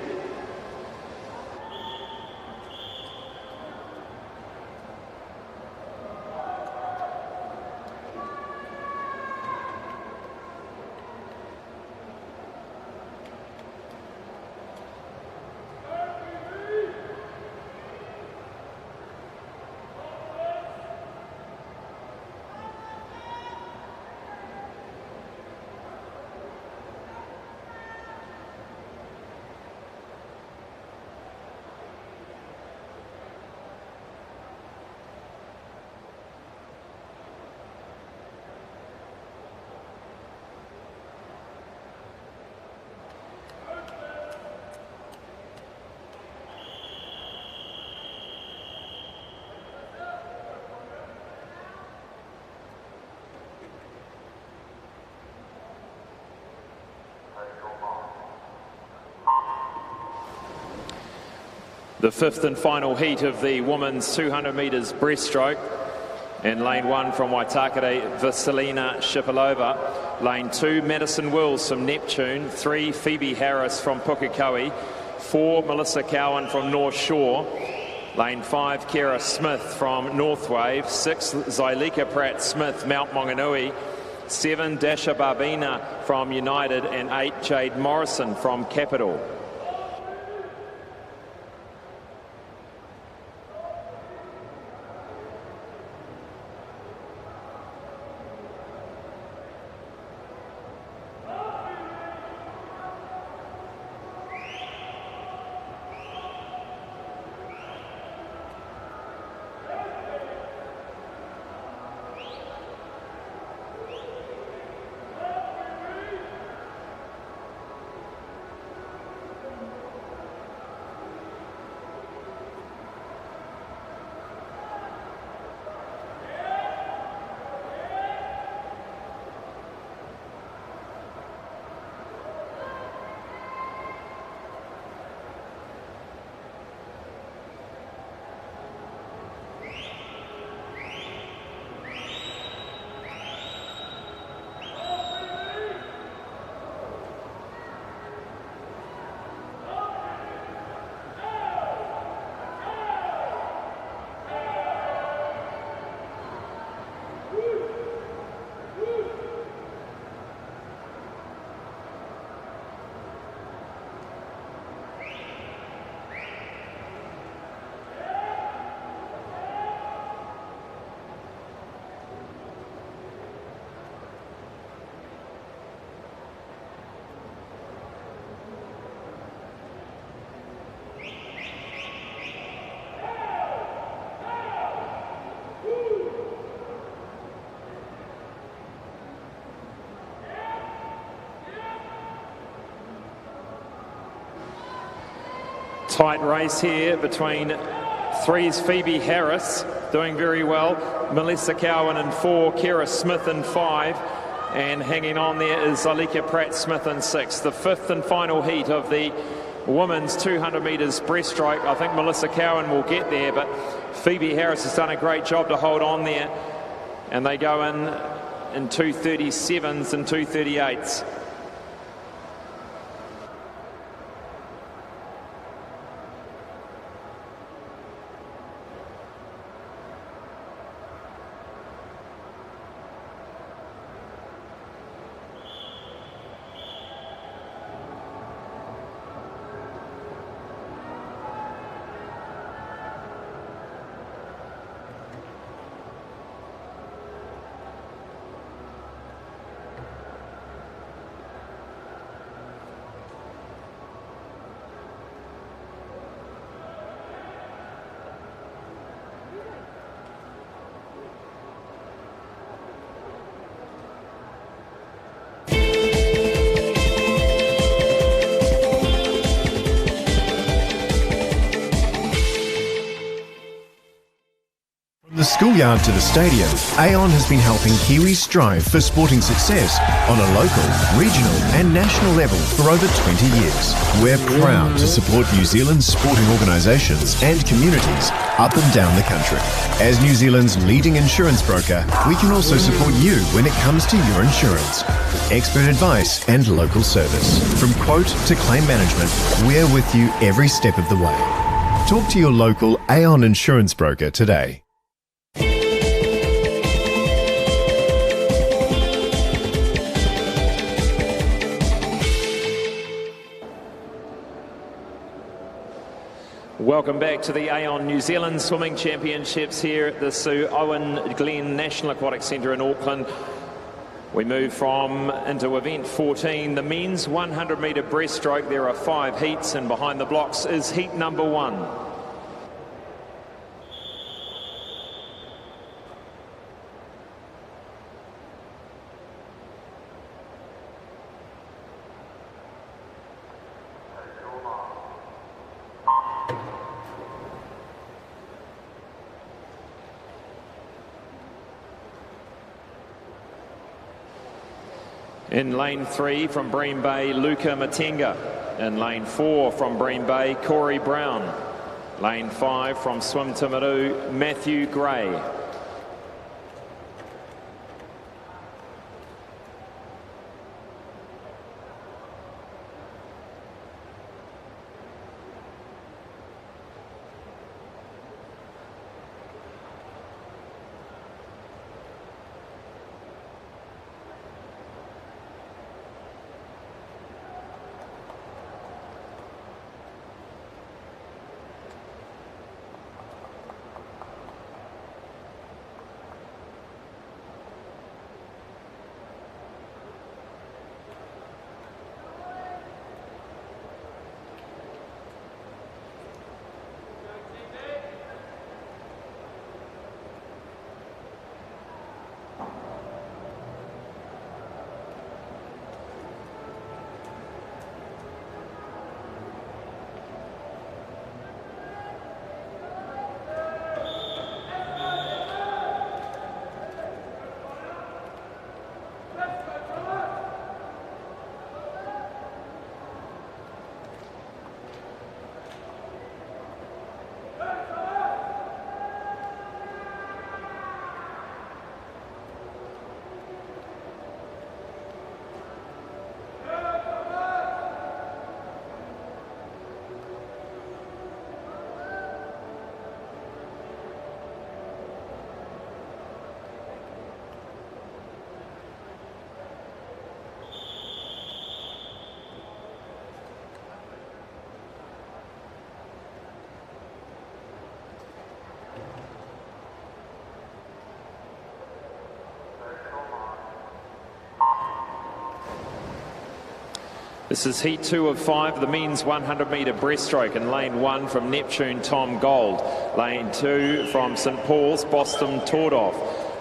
The fifth and final heat of the women's 200 metres breaststroke. In lane 1 from Waitakere, Vasilina Shipilova. Lane 2, Madison Wills from Neptune. 3, Phoebe Harris from Pukekohe. 4, Melissa Cowan from North Shore. Lane 5, Kira Smith from North Wave. 6, Zylika Pratt-Smith, Mount Maunganui. 7, Dasha Barbina from United. And 8, Jade Morrison from Capital. Tight race here between 3's Phoebe Harris, doing very well. Melissa Cowan in 4, Kira Smith in 5. And hanging on there is Zylika Pratt-Smith in 6. The fifth and final heat of the women's 200 metres breaststroke. I think Melissa Cowan will get there, but Phoebe Harris has done a great job to hold on there. And they go in 2:37s and 2:38s. From the schoolyard to the stadium, Aon has been helping Kiwis strive for sporting success on a local, regional and national level for over 20 years. We're proud to support New Zealand's sporting organisations and communities up and down the country. As New Zealand's leading insurance broker, we can also support you when it comes to your insurance. Expert advice and local service. From quote to claim management, we're with you every step of the way. Talk to your local Aon insurance broker today. Welcome back to the Aon New Zealand Swimming Championships here at the Sir Owen Glenn National Aquatic Centre in Auckland. We move into event 14, the men's 100 metre breaststroke. There are 5 heats, and behind the blocks is heat number 1. In lane 3 from Bream Bay, Luca Matenga. In lane 4 from Bream Bay, Corey Brown. Lane 5 from Swim Timaru, Matthew Gray. This is heat 2 of 5, the men's 100-metre breaststroke in lane 1 from Neptune, Tom Gold. Lane 2 from St Paul's, Boston Tordoff.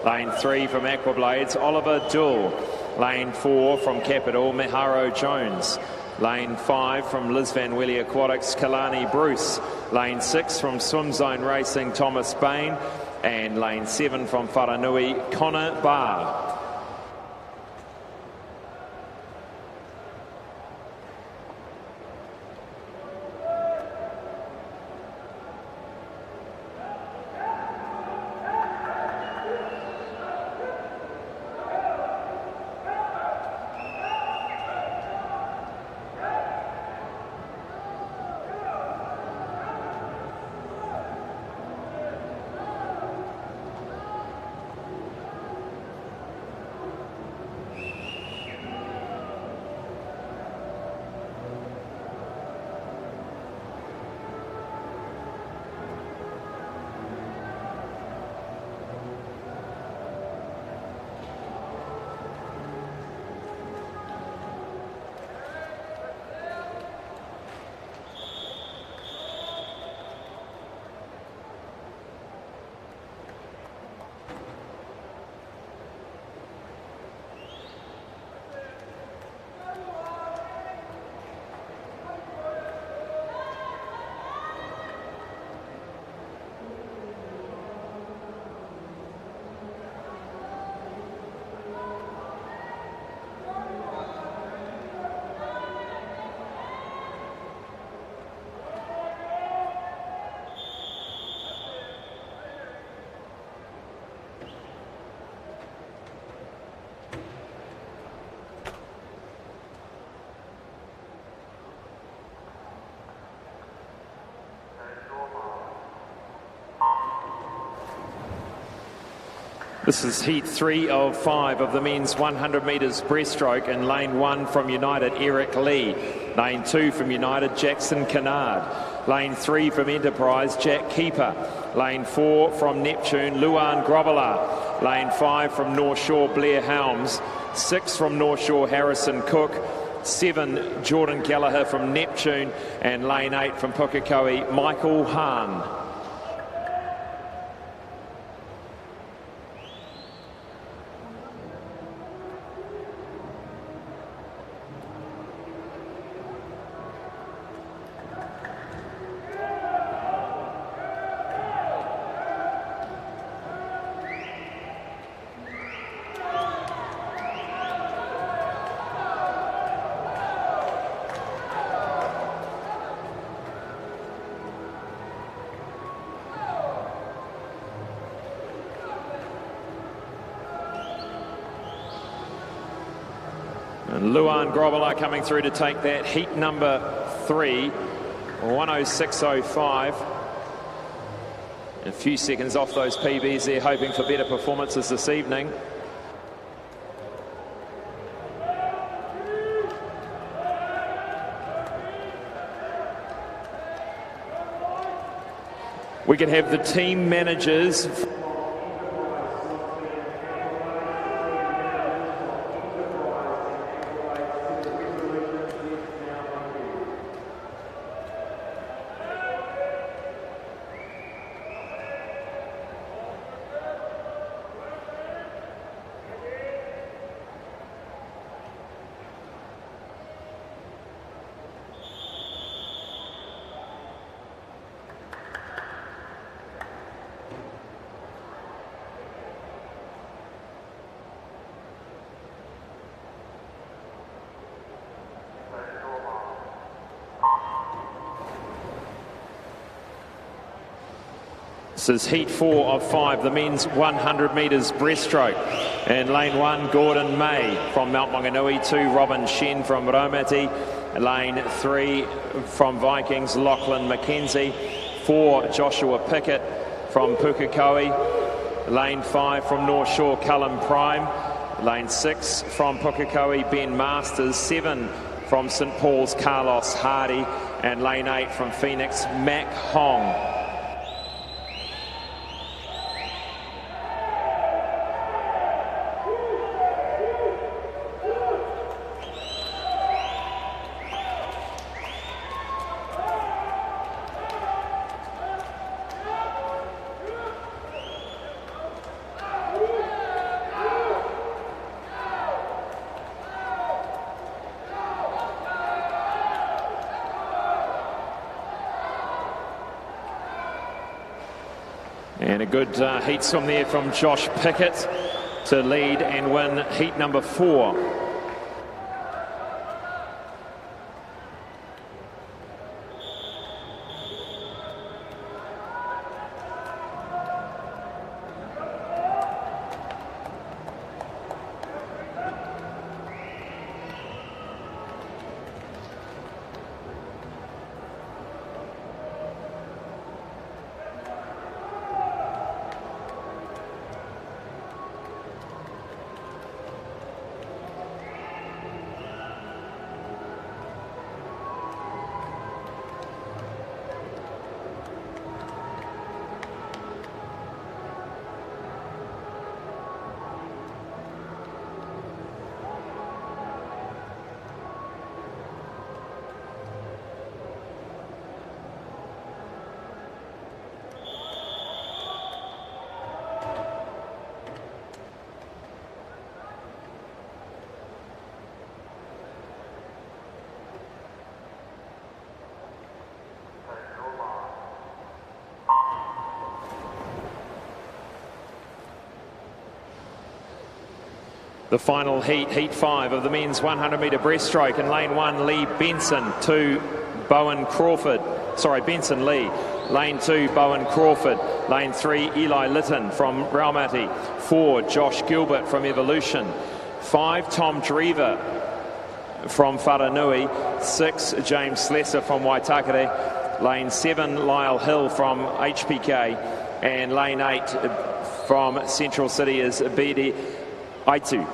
Lane 3 from Aquablades, Oliver Dull. Lane 4 from Capital, Miharo Jones. Lane 5 from Liz Van Welly Aquatics, Kalani Bruce. Lane 6 from Swim Zone Racing, Thomas Bain. And lane 7 from Wharanui, Connor Barr. This is heat 3 of 5 of the men's 100 metres breaststroke in lane 1 from United, Eric Lee. Lane 2 from United, Jackson Kennard. Lane 3 from Enterprise, Jack Keeper. Lane 4 from Neptune, Luan Grobbelaar. Lane 5 from North Shore, Blair Helms. 6 from North Shore, Harrison Cook. 7, Jordan Gallagher from Neptune. And lane 8 from Pukekohe, Michael Hahn. And Luan Grobbelaar coming through to take that heat number 3, 106.05. A few seconds off those PBs there, hoping for better performances this evening. We can have the team managers. This is heat 4 of 5, the men's 100 metres breaststroke. And lane 1, Gordon May from Mount Maunganui, 2, Robin Shen from Raumati. Lane 3 from Vikings, Lachlan McKenzie. 4, Joshua Pickett from Pukekohe. Lane 5 from North Shore, Cullen Prime. Lane 6 from Pukekohe, Ben Masters. 7 from St Paul's, Carlos Hardy. And lane 8 from Phoenix, Mac Hong. And a good heat swim there from Josh Pickett to lead and win heat number 4. The final heat, heat 5 of the men's 100 metre breaststroke. In lane 1, Lee Benson. 2, Bowen Crawford. Sorry, Benson Lee. Lane 2, Bowen Crawford. Lane 3, Eli Litton from Raumati. 4, Josh Gilbert from Evolution. 5, Tom Drever from Wharanui. 6, James Slesser from Waitakere. Lane 7, Lyle Hill from HPK. And lane 8 from Central City is Bedi Aitu.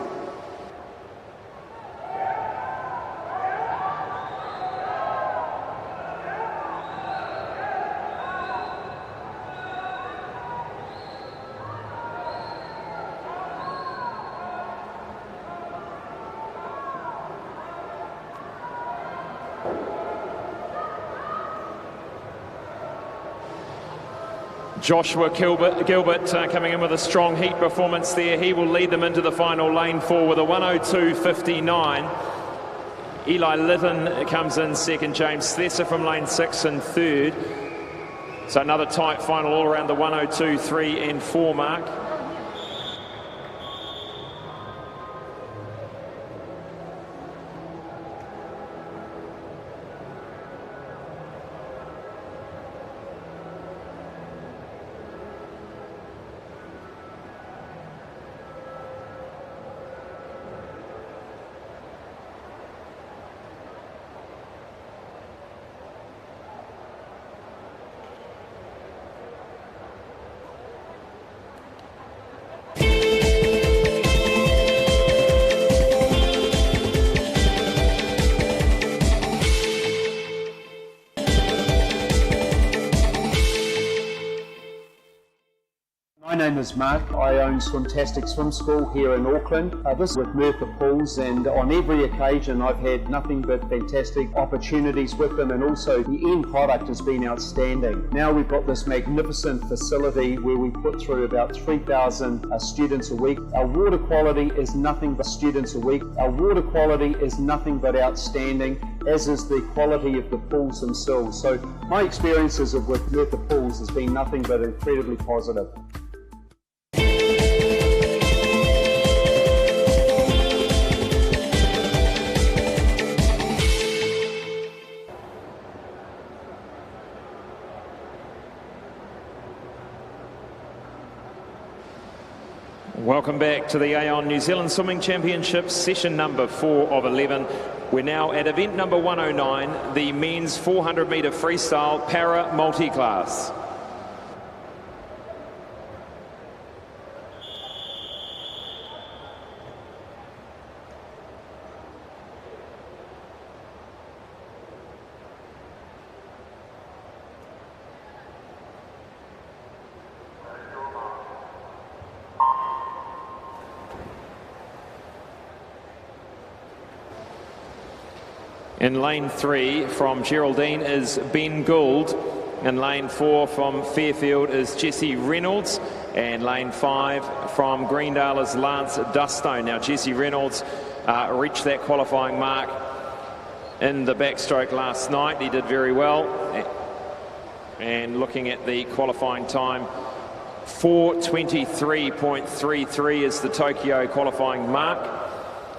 Joshua Gilbert coming in with a strong heat performance there. He will lead them into the final lane 4 with a 102.59. Eli Litton comes in second. James Slesser from lane 6 and third. So another tight final all around the 102.3 and 4 mark. name is Mark. I own Swimtastic Swim School here in Auckland. This is with Merthyr Pools, and on every occasion I've had nothing but fantastic opportunities with them, and also the end product has been outstanding. Now we've got this magnificent facility where we put through about 3,000 students a week. Our water quality is nothing but students a week. Our water quality is nothing but outstanding, as is the quality of the pools themselves. So my experiences with Merthyr Pools has been nothing but incredibly positive. Welcome back to the Aon New Zealand Swimming Championships, session number 4 of 11. We're now at event number 109, the men's 400 metre freestyle para multi-class. In lane 3 from Geraldine is Ben Gould. In lane 4 from Fairfield is Jesse Reynolds. And lane 5 from Greendale is Lance Dustone. Now Jesse Reynolds reached that qualifying mark in the backstroke last night. He did very well. And looking at the qualifying time, 4:23.33 is the Tokyo qualifying mark,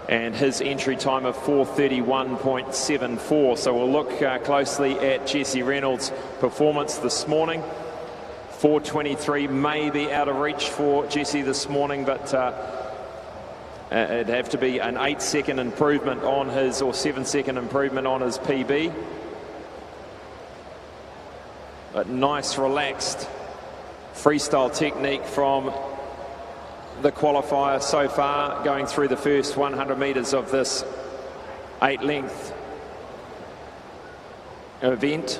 and his entry time of 4:31.74. So we'll look closely at Jesse Reynolds' performance this morning. 4:23 may be out of reach for Jesse this morning, but it'd have to be an 8-second improvement on his, or 7-second improvement on his PB. But nice relaxed freestyle technique from the qualifier so far, going through the first 100 metres of this 8-length event.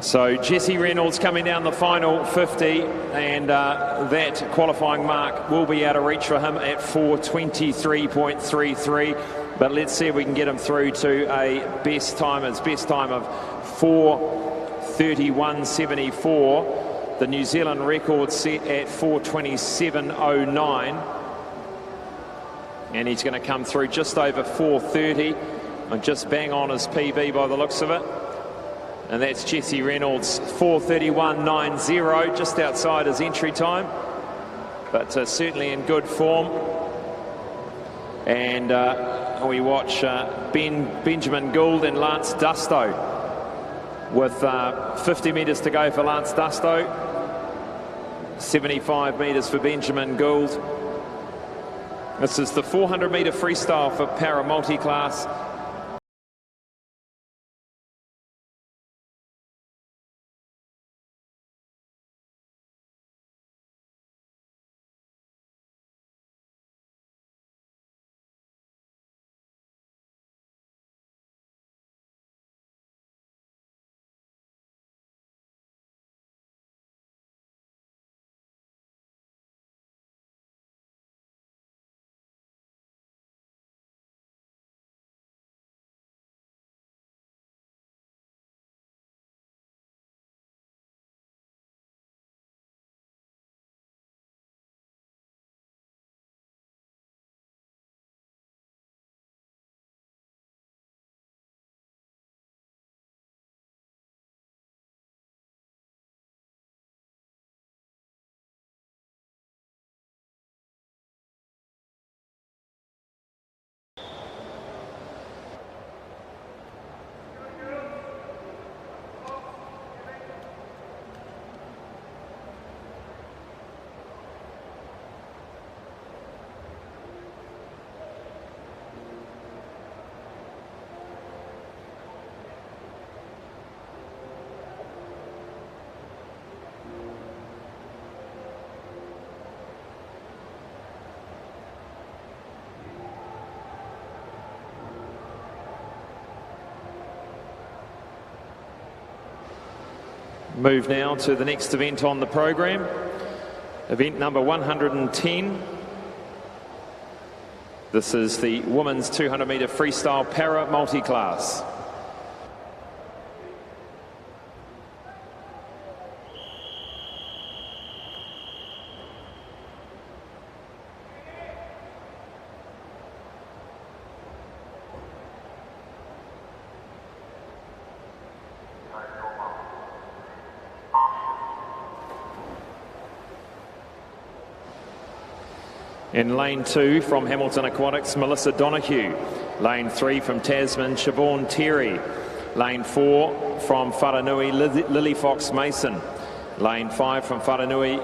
So Jessie Reynolds coming down the final 50, and that qualifying mark will be out of reach for him at 4:23.33. But let's see if we can get him through to a best time of 4:31.74. The New Zealand record set at 4:27.09. And he's going to come through just over 4:30 and just bang on his PB by the looks of it. And that's Jessie Reynolds, 4:31.90, just outside his entry time, but certainly in good form. And we watch Benjamin Gould and Lance Dusto with 50 metres to go for Lance Dusto, 75 metres for Benjamin Gould. This is the 400-metre freestyle for para multi-class. Move now to the next event on the program, event number 110. This is the women's 200-metre freestyle para multi-class. In lane 2 from Hamilton Aquatics, Melissa Donoghue. Lane 3 from Tasman, Siobhan Terry. Lane 4 from Wharanui, Lily Fox Mason. Lane 5 from Wharanui,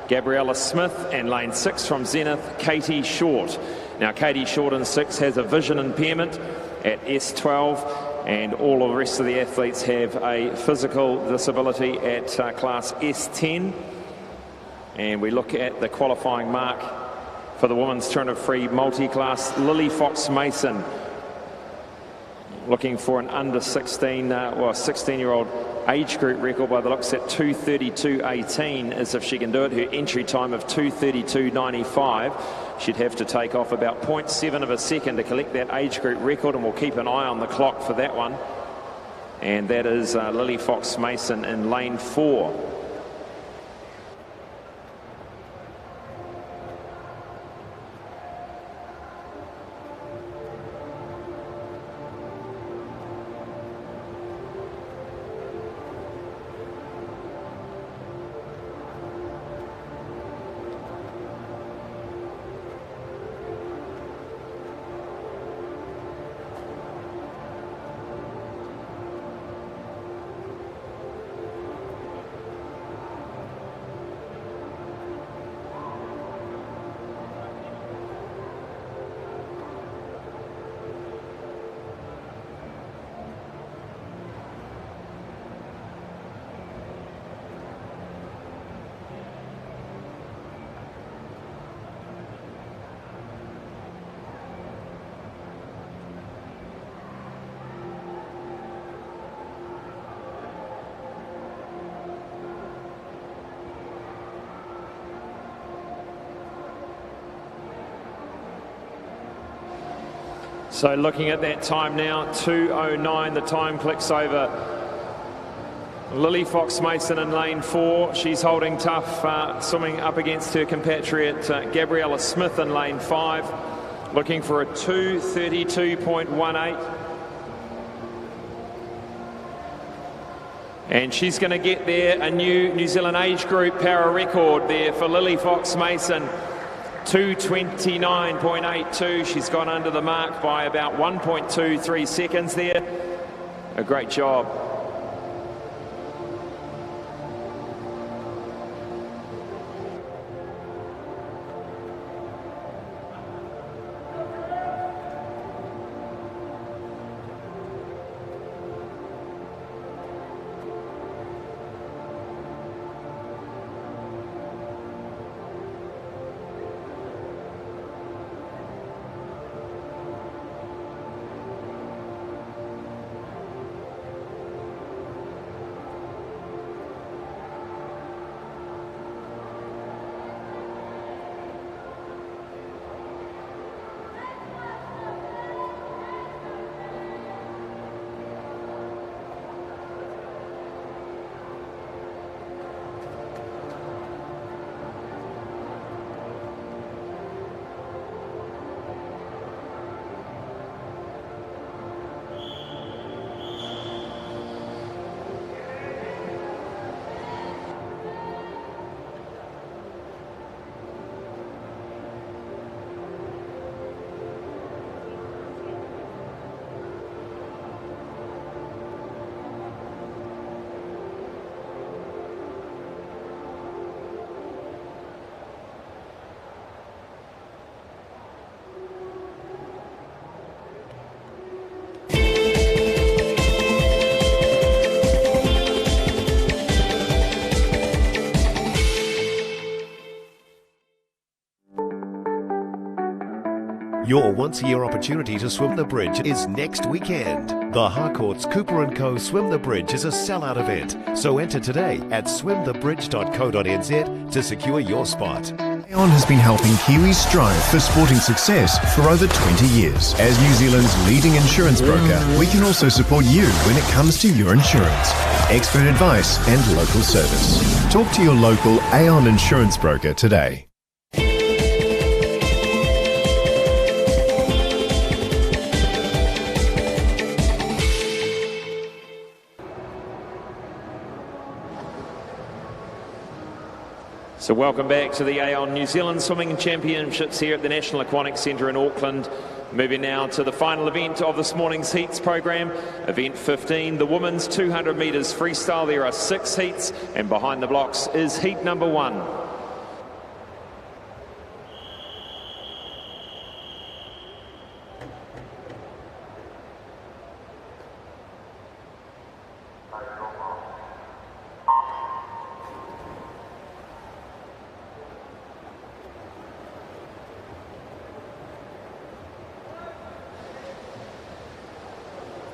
Gabriella Smith. And lane 6 from Zenith, Katie Short. Now Katie Short in 6 has a vision impairment at S12, and all of the rest of the athletes have a physical disability at class S10. And we look at the qualifying mark for the women's 200 free multi-class. Lily Fox Mason looking for an under 16, 16-year-old age group record by the looks at 2:32.18, as if she can do it. Her entry time of 2:32.95. She'd have to take off about 0.7 of a second to collect that age group record, and we'll keep an eye on the clock for that one. And that is Lily Fox Mason in lane 4. So looking at that time now, 2:09, the time clicks over. Lily Fox-Mason in lane 4. She's holding tough, swimming up against her compatriot Gabriella Smith in lane 5. Looking for a 2:32.18. And she's going to get there, a New Zealand age group para record there for Lily Fox-Mason. 2:29.82. She's gone under the mark by about 1.23 seconds there. A great job. Your once-a-year opportunity to swim the bridge is next weekend. The Harcourt's Cooper & Co. Swim the Bridge is a sellout event, so enter today at swimthebridge.co.nz to secure your spot. Aon has been helping Kiwis strive for sporting success for over 20 years. As New Zealand's leading insurance broker, we can also support you when it comes to your insurance. Expert advice and local service. Talk to your local Aon insurance broker today. So welcome back to the Aon New Zealand Swimming Championships here at the National Aquatic Centre in Auckland. Moving now to the final event of this morning's heats program, event 15, the women's 200 metres freestyle. There are 6 heats, and behind the blocks is heat number 1.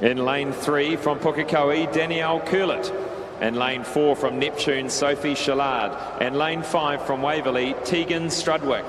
In lane 3 from Pukekohe, Danielle Curlett. In lane 4 from Neptune, Sophie Shallard. And lane 5 from Waverley, Tegan Strudwick.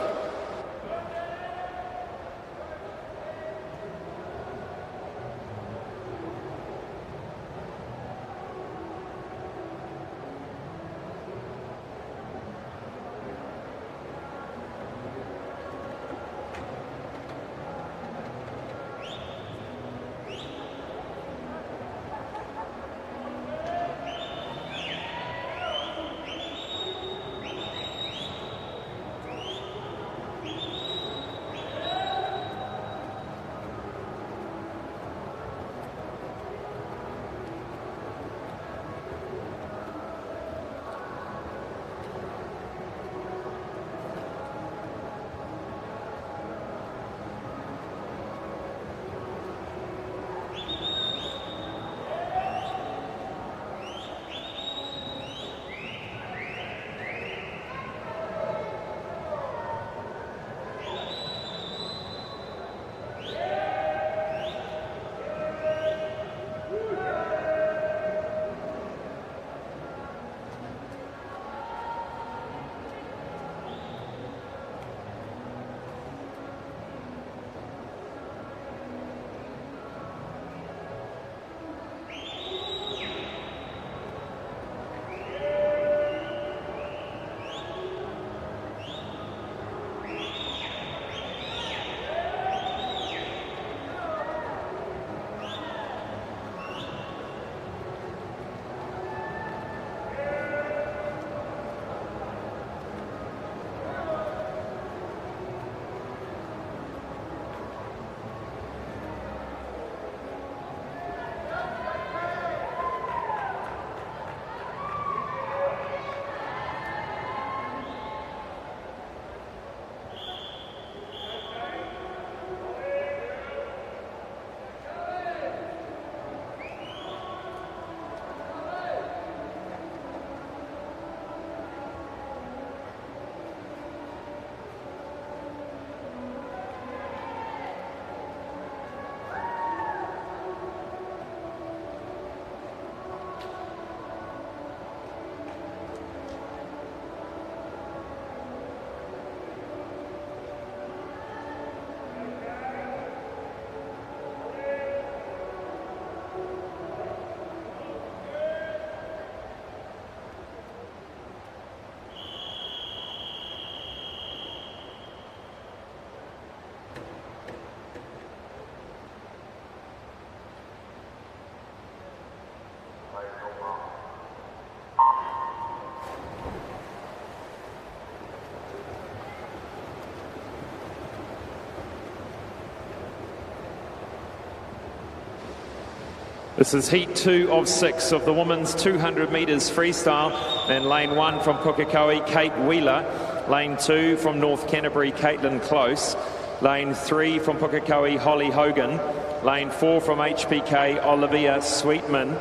This is heat 2 of 6 of the women's 200 metres freestyle. And lane 1 from Pukekohe, Kate Wheeler. Lane 2 from North Canterbury, Caitlin Close. Lane 3 from Pukekohe, Holly Hogan. Lane 4 from HPK, Olivia Sweetman.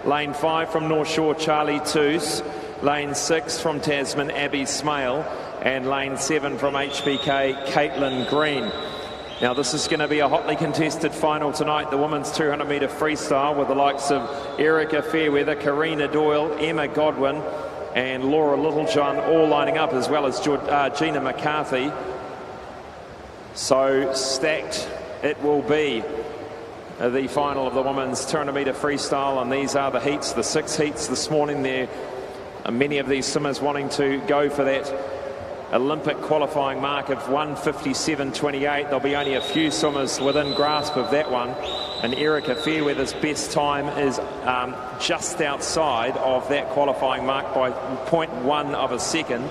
Lane 5 from North Shore, Charlie Toos. Lane 6 from Tasman, Abby Smale. And lane 7 from HPK, Caitlin Green. Now this is going to be a hotly contested final tonight, the women's 200 metre freestyle, with the likes of Erica Fairweather, Karina Doyle, Emma Godwin and Laura Littlejohn all lining up, as well as Gina McCarthy. So stacked it will be, the final of the women's 200 metre freestyle, and these are the heats, the 6 heats this morning. There are many of these swimmers wanting to go for that Olympic qualifying mark of 1:57.28. There'll be only a few swimmers within grasp of that one, and Erica Fairweather's best time is just outside of that qualifying mark by 0.1 of a second.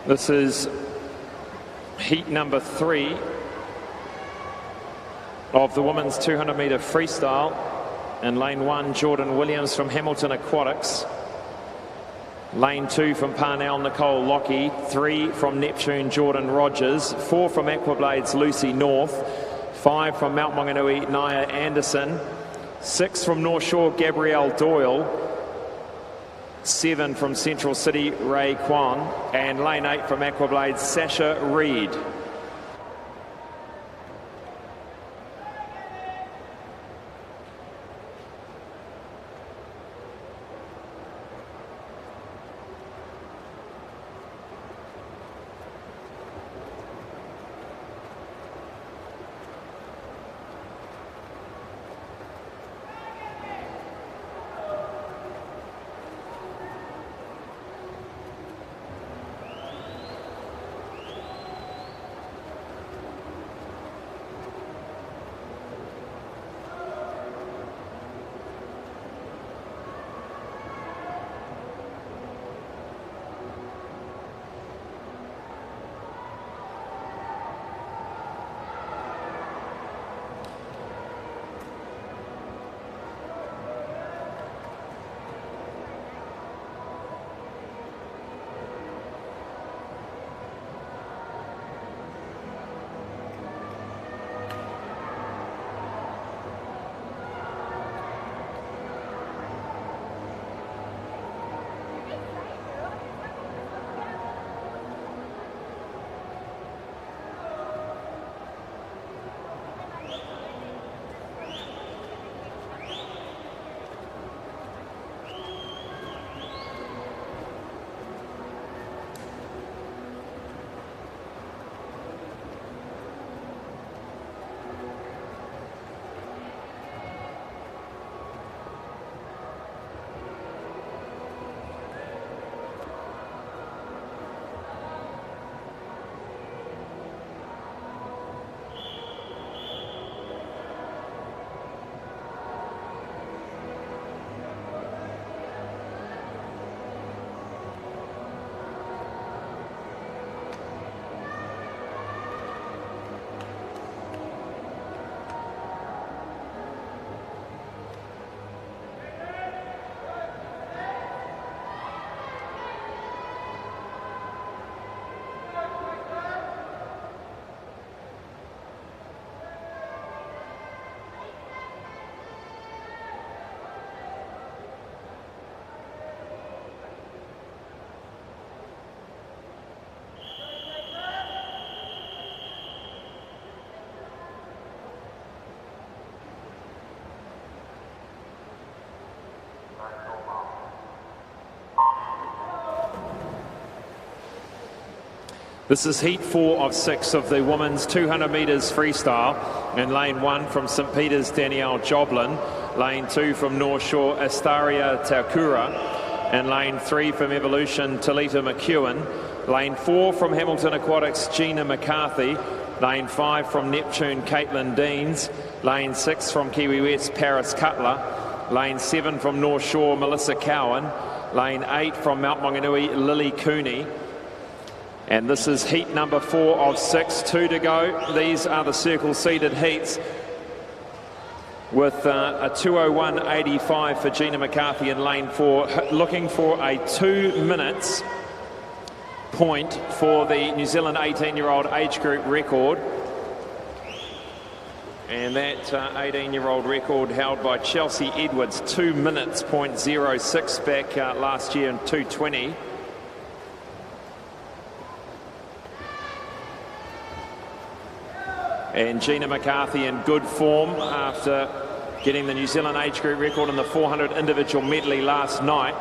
This is heat number 3 of the women's 200 metre freestyle. In lane 1, Jordan Williams from Hamilton Aquatics. Lane 2 from Parnell, Nicole Lockie. 3 from Neptune, Jordan Rogers. 4 from Aquablades, Lucy North. 5 from Mount Maunganui, Nia Anderson. 6 from North Shore, Gabrielle Doyle. 7 from Central City, Ray Kwan. And lane 8 from Aquablades, Sasha Reed. This is heat 4 of 6 of the women's 200 metres freestyle. In lane 1 from St Peter's, Danielle Joblin. Lane 2 from North Shore, Astaria Taukura. And lane 3 from Evolution, Talita McEwen. Lane 4 from Hamilton Aquatics, Gina McCarthy. Lane 5 from Neptune, Caitlin Deans. Lane 6 from Kiwi West, Paris Cutler. Lane 7 from North Shore, Melissa Cowan. Lane 8 from Mount Maunganui, Lily Cooney. And this is heat number 4 of 6, 2 to go. These are the circle seeded heats with a 2:01.85 for Gina McCarthy in lane 4, looking for a 2 minutes point for the New Zealand 18-year-old age group record. And that 18-year-old record held by Chelsea Edwards, 2 minutes, .06 back last year in 2:20. And Gina McCarthy in good form after getting the New Zealand age group record in the 400 individual medley last night.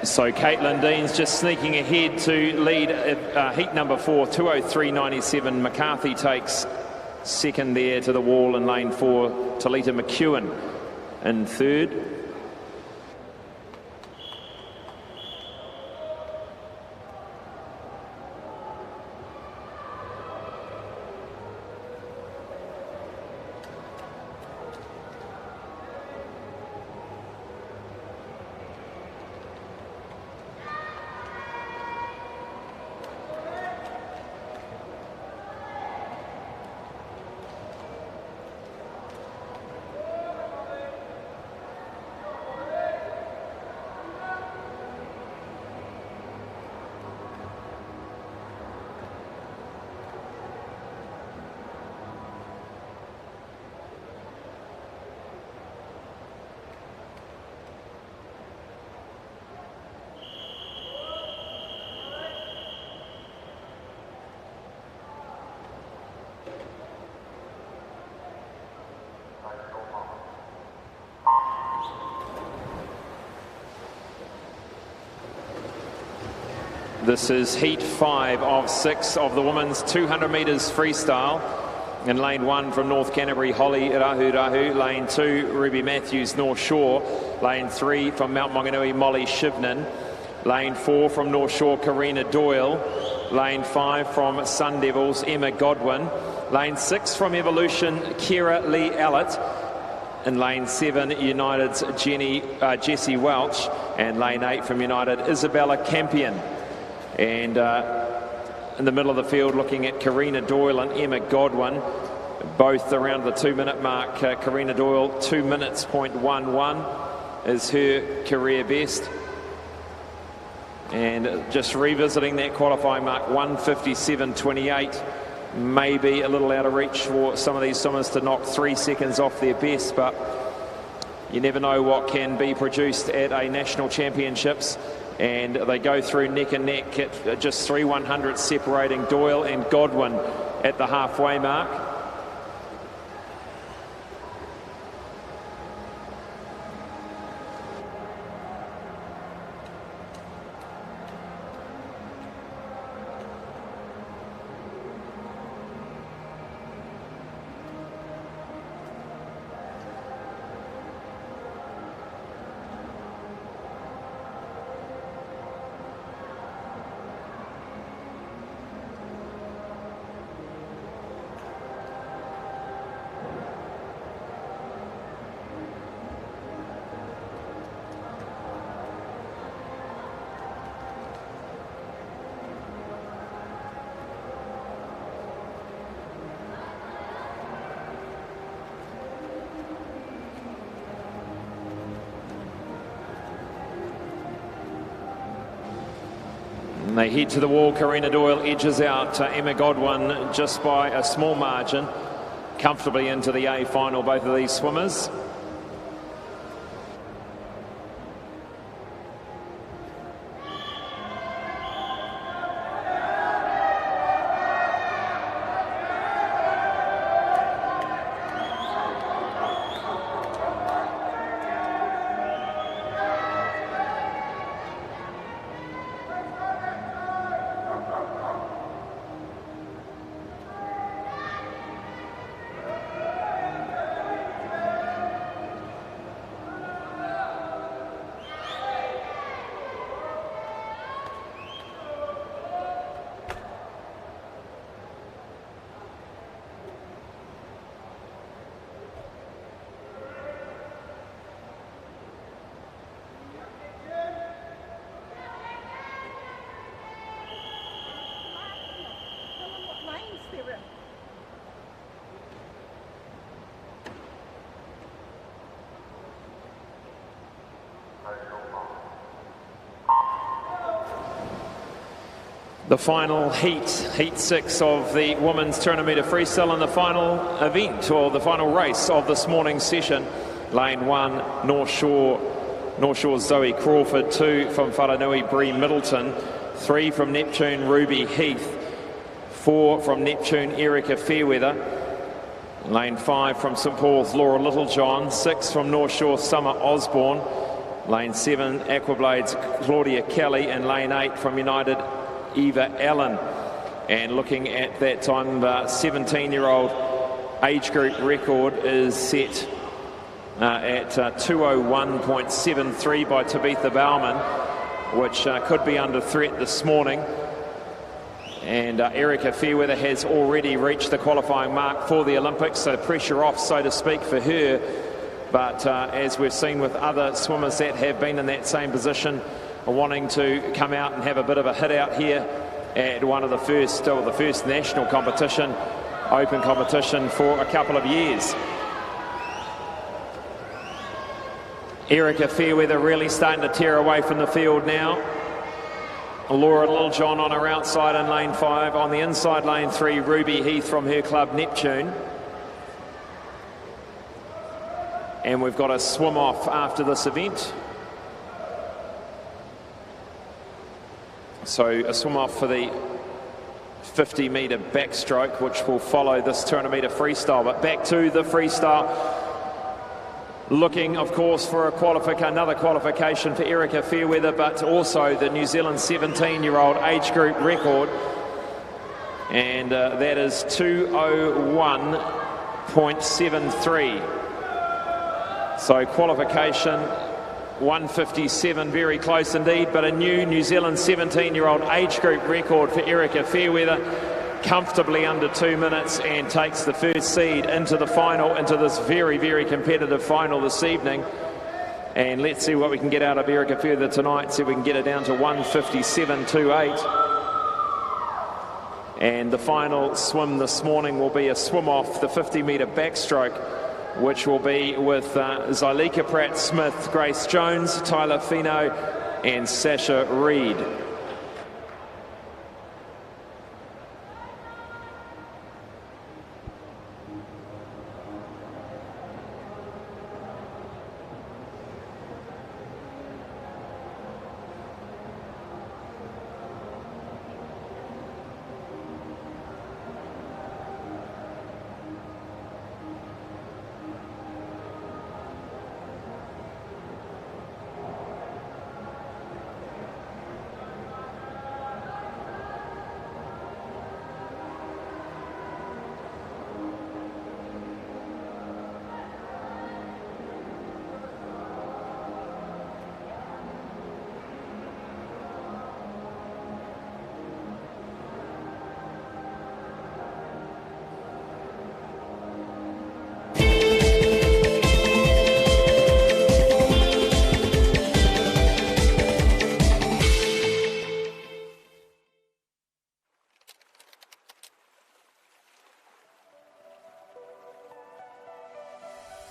So Caitlin Deans just sneaking ahead to lead heat number 4, 2:03.97. McCarthy takes second there to the wall in lane 4. Talita McEwen in third. This is heat 5 of 6 of the women's 200 metres freestyle. In lane 1 from North Canterbury, Holly Rahu. Lane 2, Ruby Matthews, North Shore. Lane 3 from Mount Maunganui, Molly Shivnan. Lane 4 from North Shore, Karina Doyle. Lane 5 from Sun Devils, Emma Godwin. Lane 6 from Evolution, Kira Lee Allett. In lane 7, United's Jessie Welch. And lane 8 from United, Isabella Campion. And in the middle of the field, looking at Karina Doyle and Emma Godwin, both around the 2 minute mark. Karina Doyle, 2 minutes, .11 is her career best. And just revisiting that qualifying mark, 1:57.28, maybe a little out of reach for some of these swimmers to knock 3 seconds off their best, but you never know what can be produced at a national championships. And they go through neck and neck at just 3/100 separating Doyle and Godwin at the halfway mark. They head to the wall. Karina Doyle edges out Emma Godwin just by a small margin, comfortably into the A final, both of these swimmers. The final heat 6 of the women's 200 metre freestyle, and the final event, or the final race of this morning's session. Lane 1, North Shore's Zoe Crawford, 2 from Wharanui, Bree Middleton, 3 from Neptune, Ruby Heath, 4 from Neptune, Erica Fairweather. Lane 5 from St Paul's, Laura Littlejohn, 6 from North Shore, Summer Osborne. Lane 7, Aquablades, Claudia Kelly, and Lane 8 from United, Eva Allen. And looking at that time, 17-year-old age group record is set at 2:01.73 by Tabitha Bauman, which could be under threat this morning. And Erica Fairweather has already reached the qualifying mark for the Olympics, so pressure off, so to speak, for her. But as we've seen with other swimmers that have been in that same position, wanting to come out and have a bit of a hit out here at one of the first national competition, open competition for a couple of years. Erica Fairweather really starting to tear away from the field now. Laura Littlejohn on her outside in lane 5. On the inside, lane 3, Ruby Heath from her club Neptune. And we've got a swim off after this event. So a swim off for the 50 metre backstroke, which will follow this 200 metre freestyle. But back to the freestyle, looking of course for another qualification for Erica Fairweather, but also the New Zealand 17-year-old age group record, and that is 2:01.73. So qualification 1:57, very close indeed, but a new Zealand 17-year-old age group record for Erica Fairweather, comfortably under 2 minutes, and takes the first seed into the final, into this very, very competitive final this evening. And let's see what we can get out of Erica Fairweather tonight, see if we can get it down to 1:57.28. And the final swim this morning will be a swim off the 50 metre backstroke, which will be with Zylika Pratt-Smith, Grace Jones, Tyler Fino, and Sasha Reed.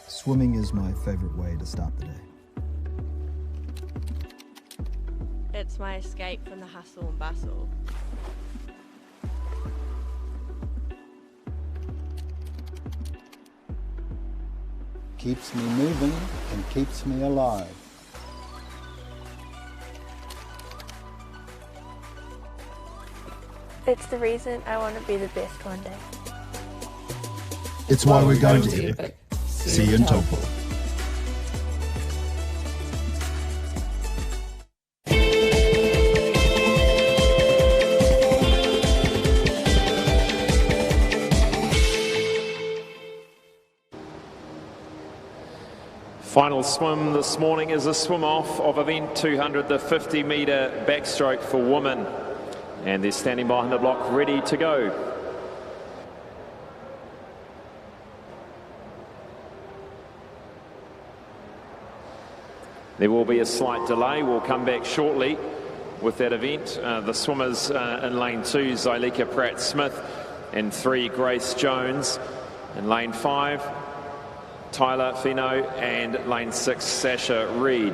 Swimming is my favorite way to start the day. It's my escape from the hustle and bustle. Keeps me moving and keeps me alive. It's the reason I want to be the best one day. It's why we're going to Epic. See you in Taupo. Final swim this morning is a swim off of event 200, the 50 metre backstroke for women. And they're standing behind the block ready to go. There will be a slight delay. We'll come back shortly with that event. The swimmers in lane 2, Zylika Pratt-Smith, and 3, Grace Jones. In lane 5, Tyler Fino, and lane 6, Sasha Reed.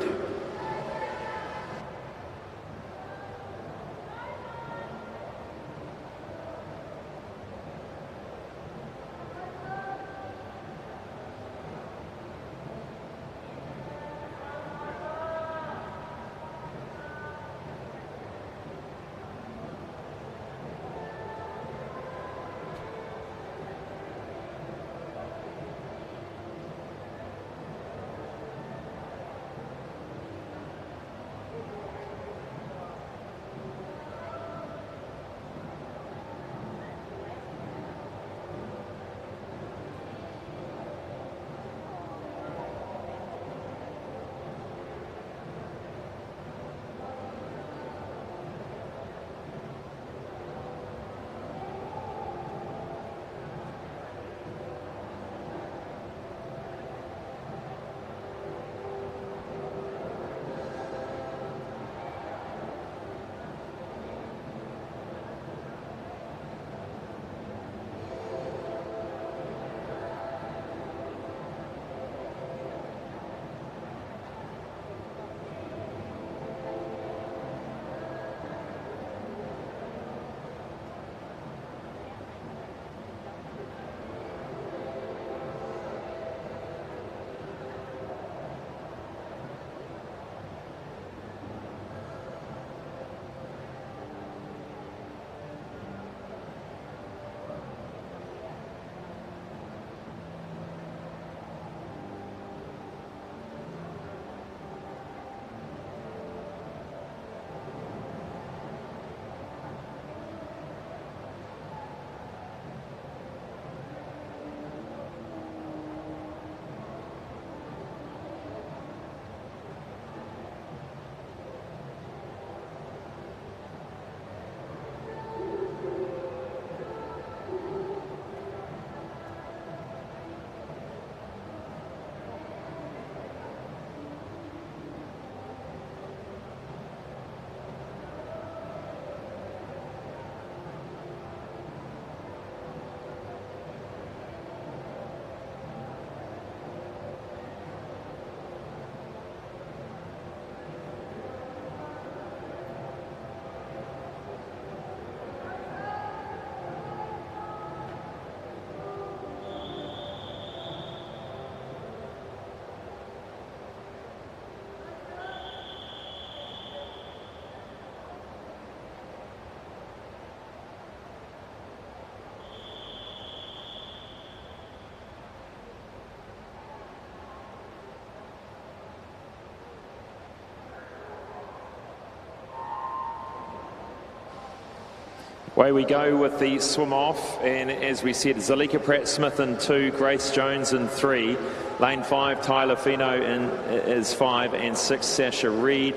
Away we go with the swim off, and as we said, Zylika Pratt-Smith in 2, Grace Jones in 3, lane 5, Tyler Fino is 5, and 6, Sasha Reed.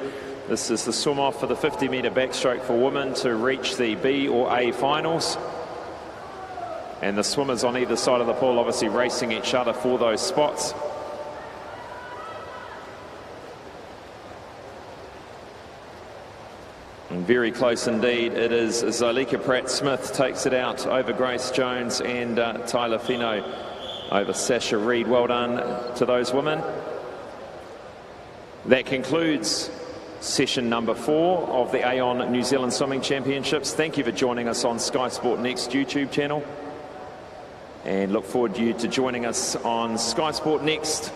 This is the swim off for the 50 metre backstroke for women to reach the B or A finals. And the swimmers on either side of the pool obviously racing each other for those spots. And very close indeed. It is Zylika Pratt-Smith takes it out over Grace Jones and Tyler Fino over Sasha Reed. Well done to those women. That concludes session number 4 of the Aon New Zealand Swimming Championships. Thank you for joining us on Sky Sport Next YouTube channel, and look forward to you joining us on Sky Sport Next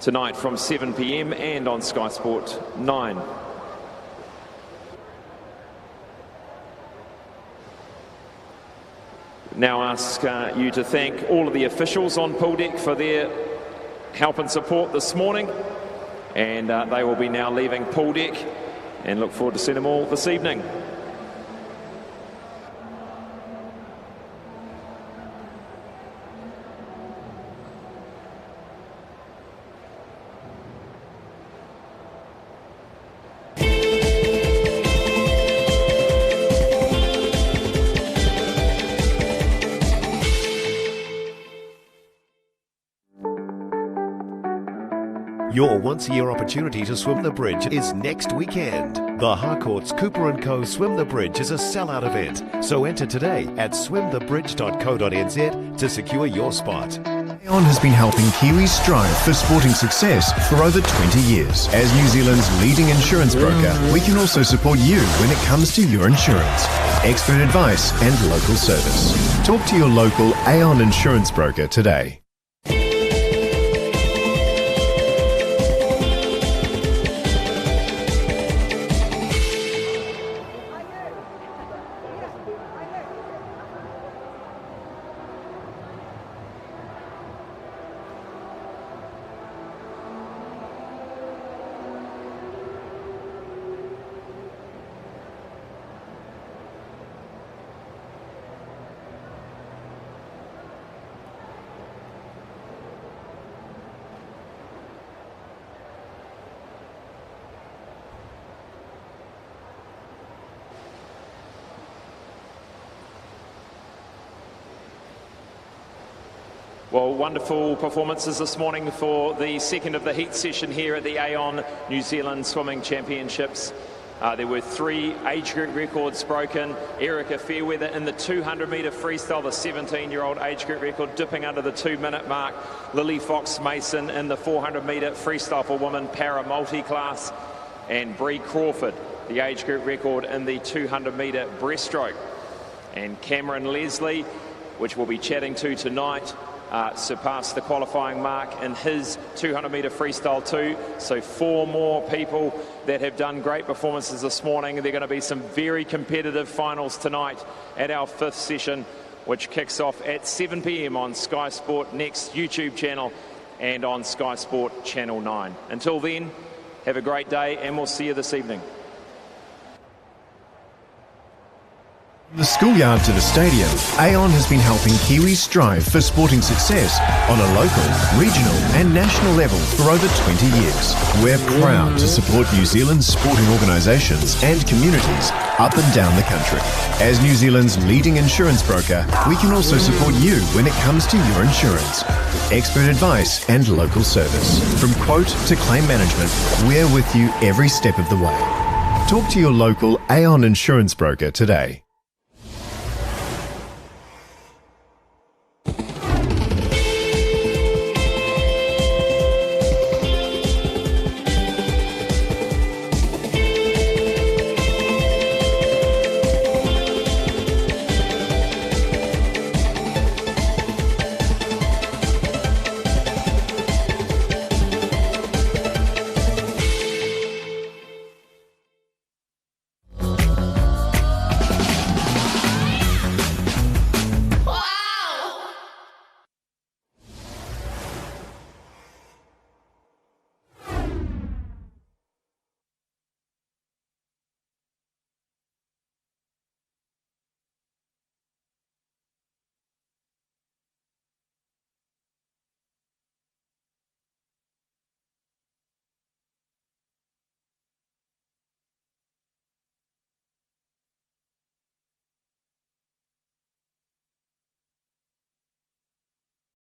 tonight from 7 p.m. and on Sky Sport 9. Now ask you to thank all of the officials on pool deck for their help and support this morning, and they will be now leaving pool deck, and look forward to seeing them all this evening. Your once-a-year opportunity to swim the bridge is next weekend. The Harcourt's Cooper & Co. Swim the Bridge is a sellout event, so enter today at swimthebridge.co.nz to secure your spot. Aon has been helping Kiwis strive for sporting success for over 20 years. As New Zealand's leading insurance broker, we can also support you when it comes to your insurance. Expert advice and local service. Talk to your local Aon insurance broker today. Well, wonderful performances this morning for the second of the heat session here at the Aon New Zealand Swimming Championships. There were 3 age group records broken. Erica Fairweather in the 200-metre freestyle, the 17-year-old age group record, dipping under the 2-minute mark. Lily Fox-Mason in the 400-metre freestyle for women para multi-class. And Bree Crawford, the age group record in the 200-metre breaststroke. And Cameron Leslie, which we'll be chatting to tonight, surpassed the qualifying mark in his 200-metre freestyle too. So 4 more people that have done great performances this morning. There are going to be some very competitive finals tonight at our 5th session, which kicks off at 7 p.m. on Sky Sport Next YouTube channel and on Sky Sport Channel 9. Until then, have a great day, and we'll see you this evening. From the schoolyard to the stadium, Aon has been helping Kiwis strive for sporting success on a local, regional and national level for over 20 years. We're proud to support New Zealand's sporting organisations and communities up and down the country. As New Zealand's leading insurance broker, we can also support you when it comes to your insurance. Expert advice and local service. From quote to claim management, we're with you every step of the way. Talk to your local Aon insurance broker today.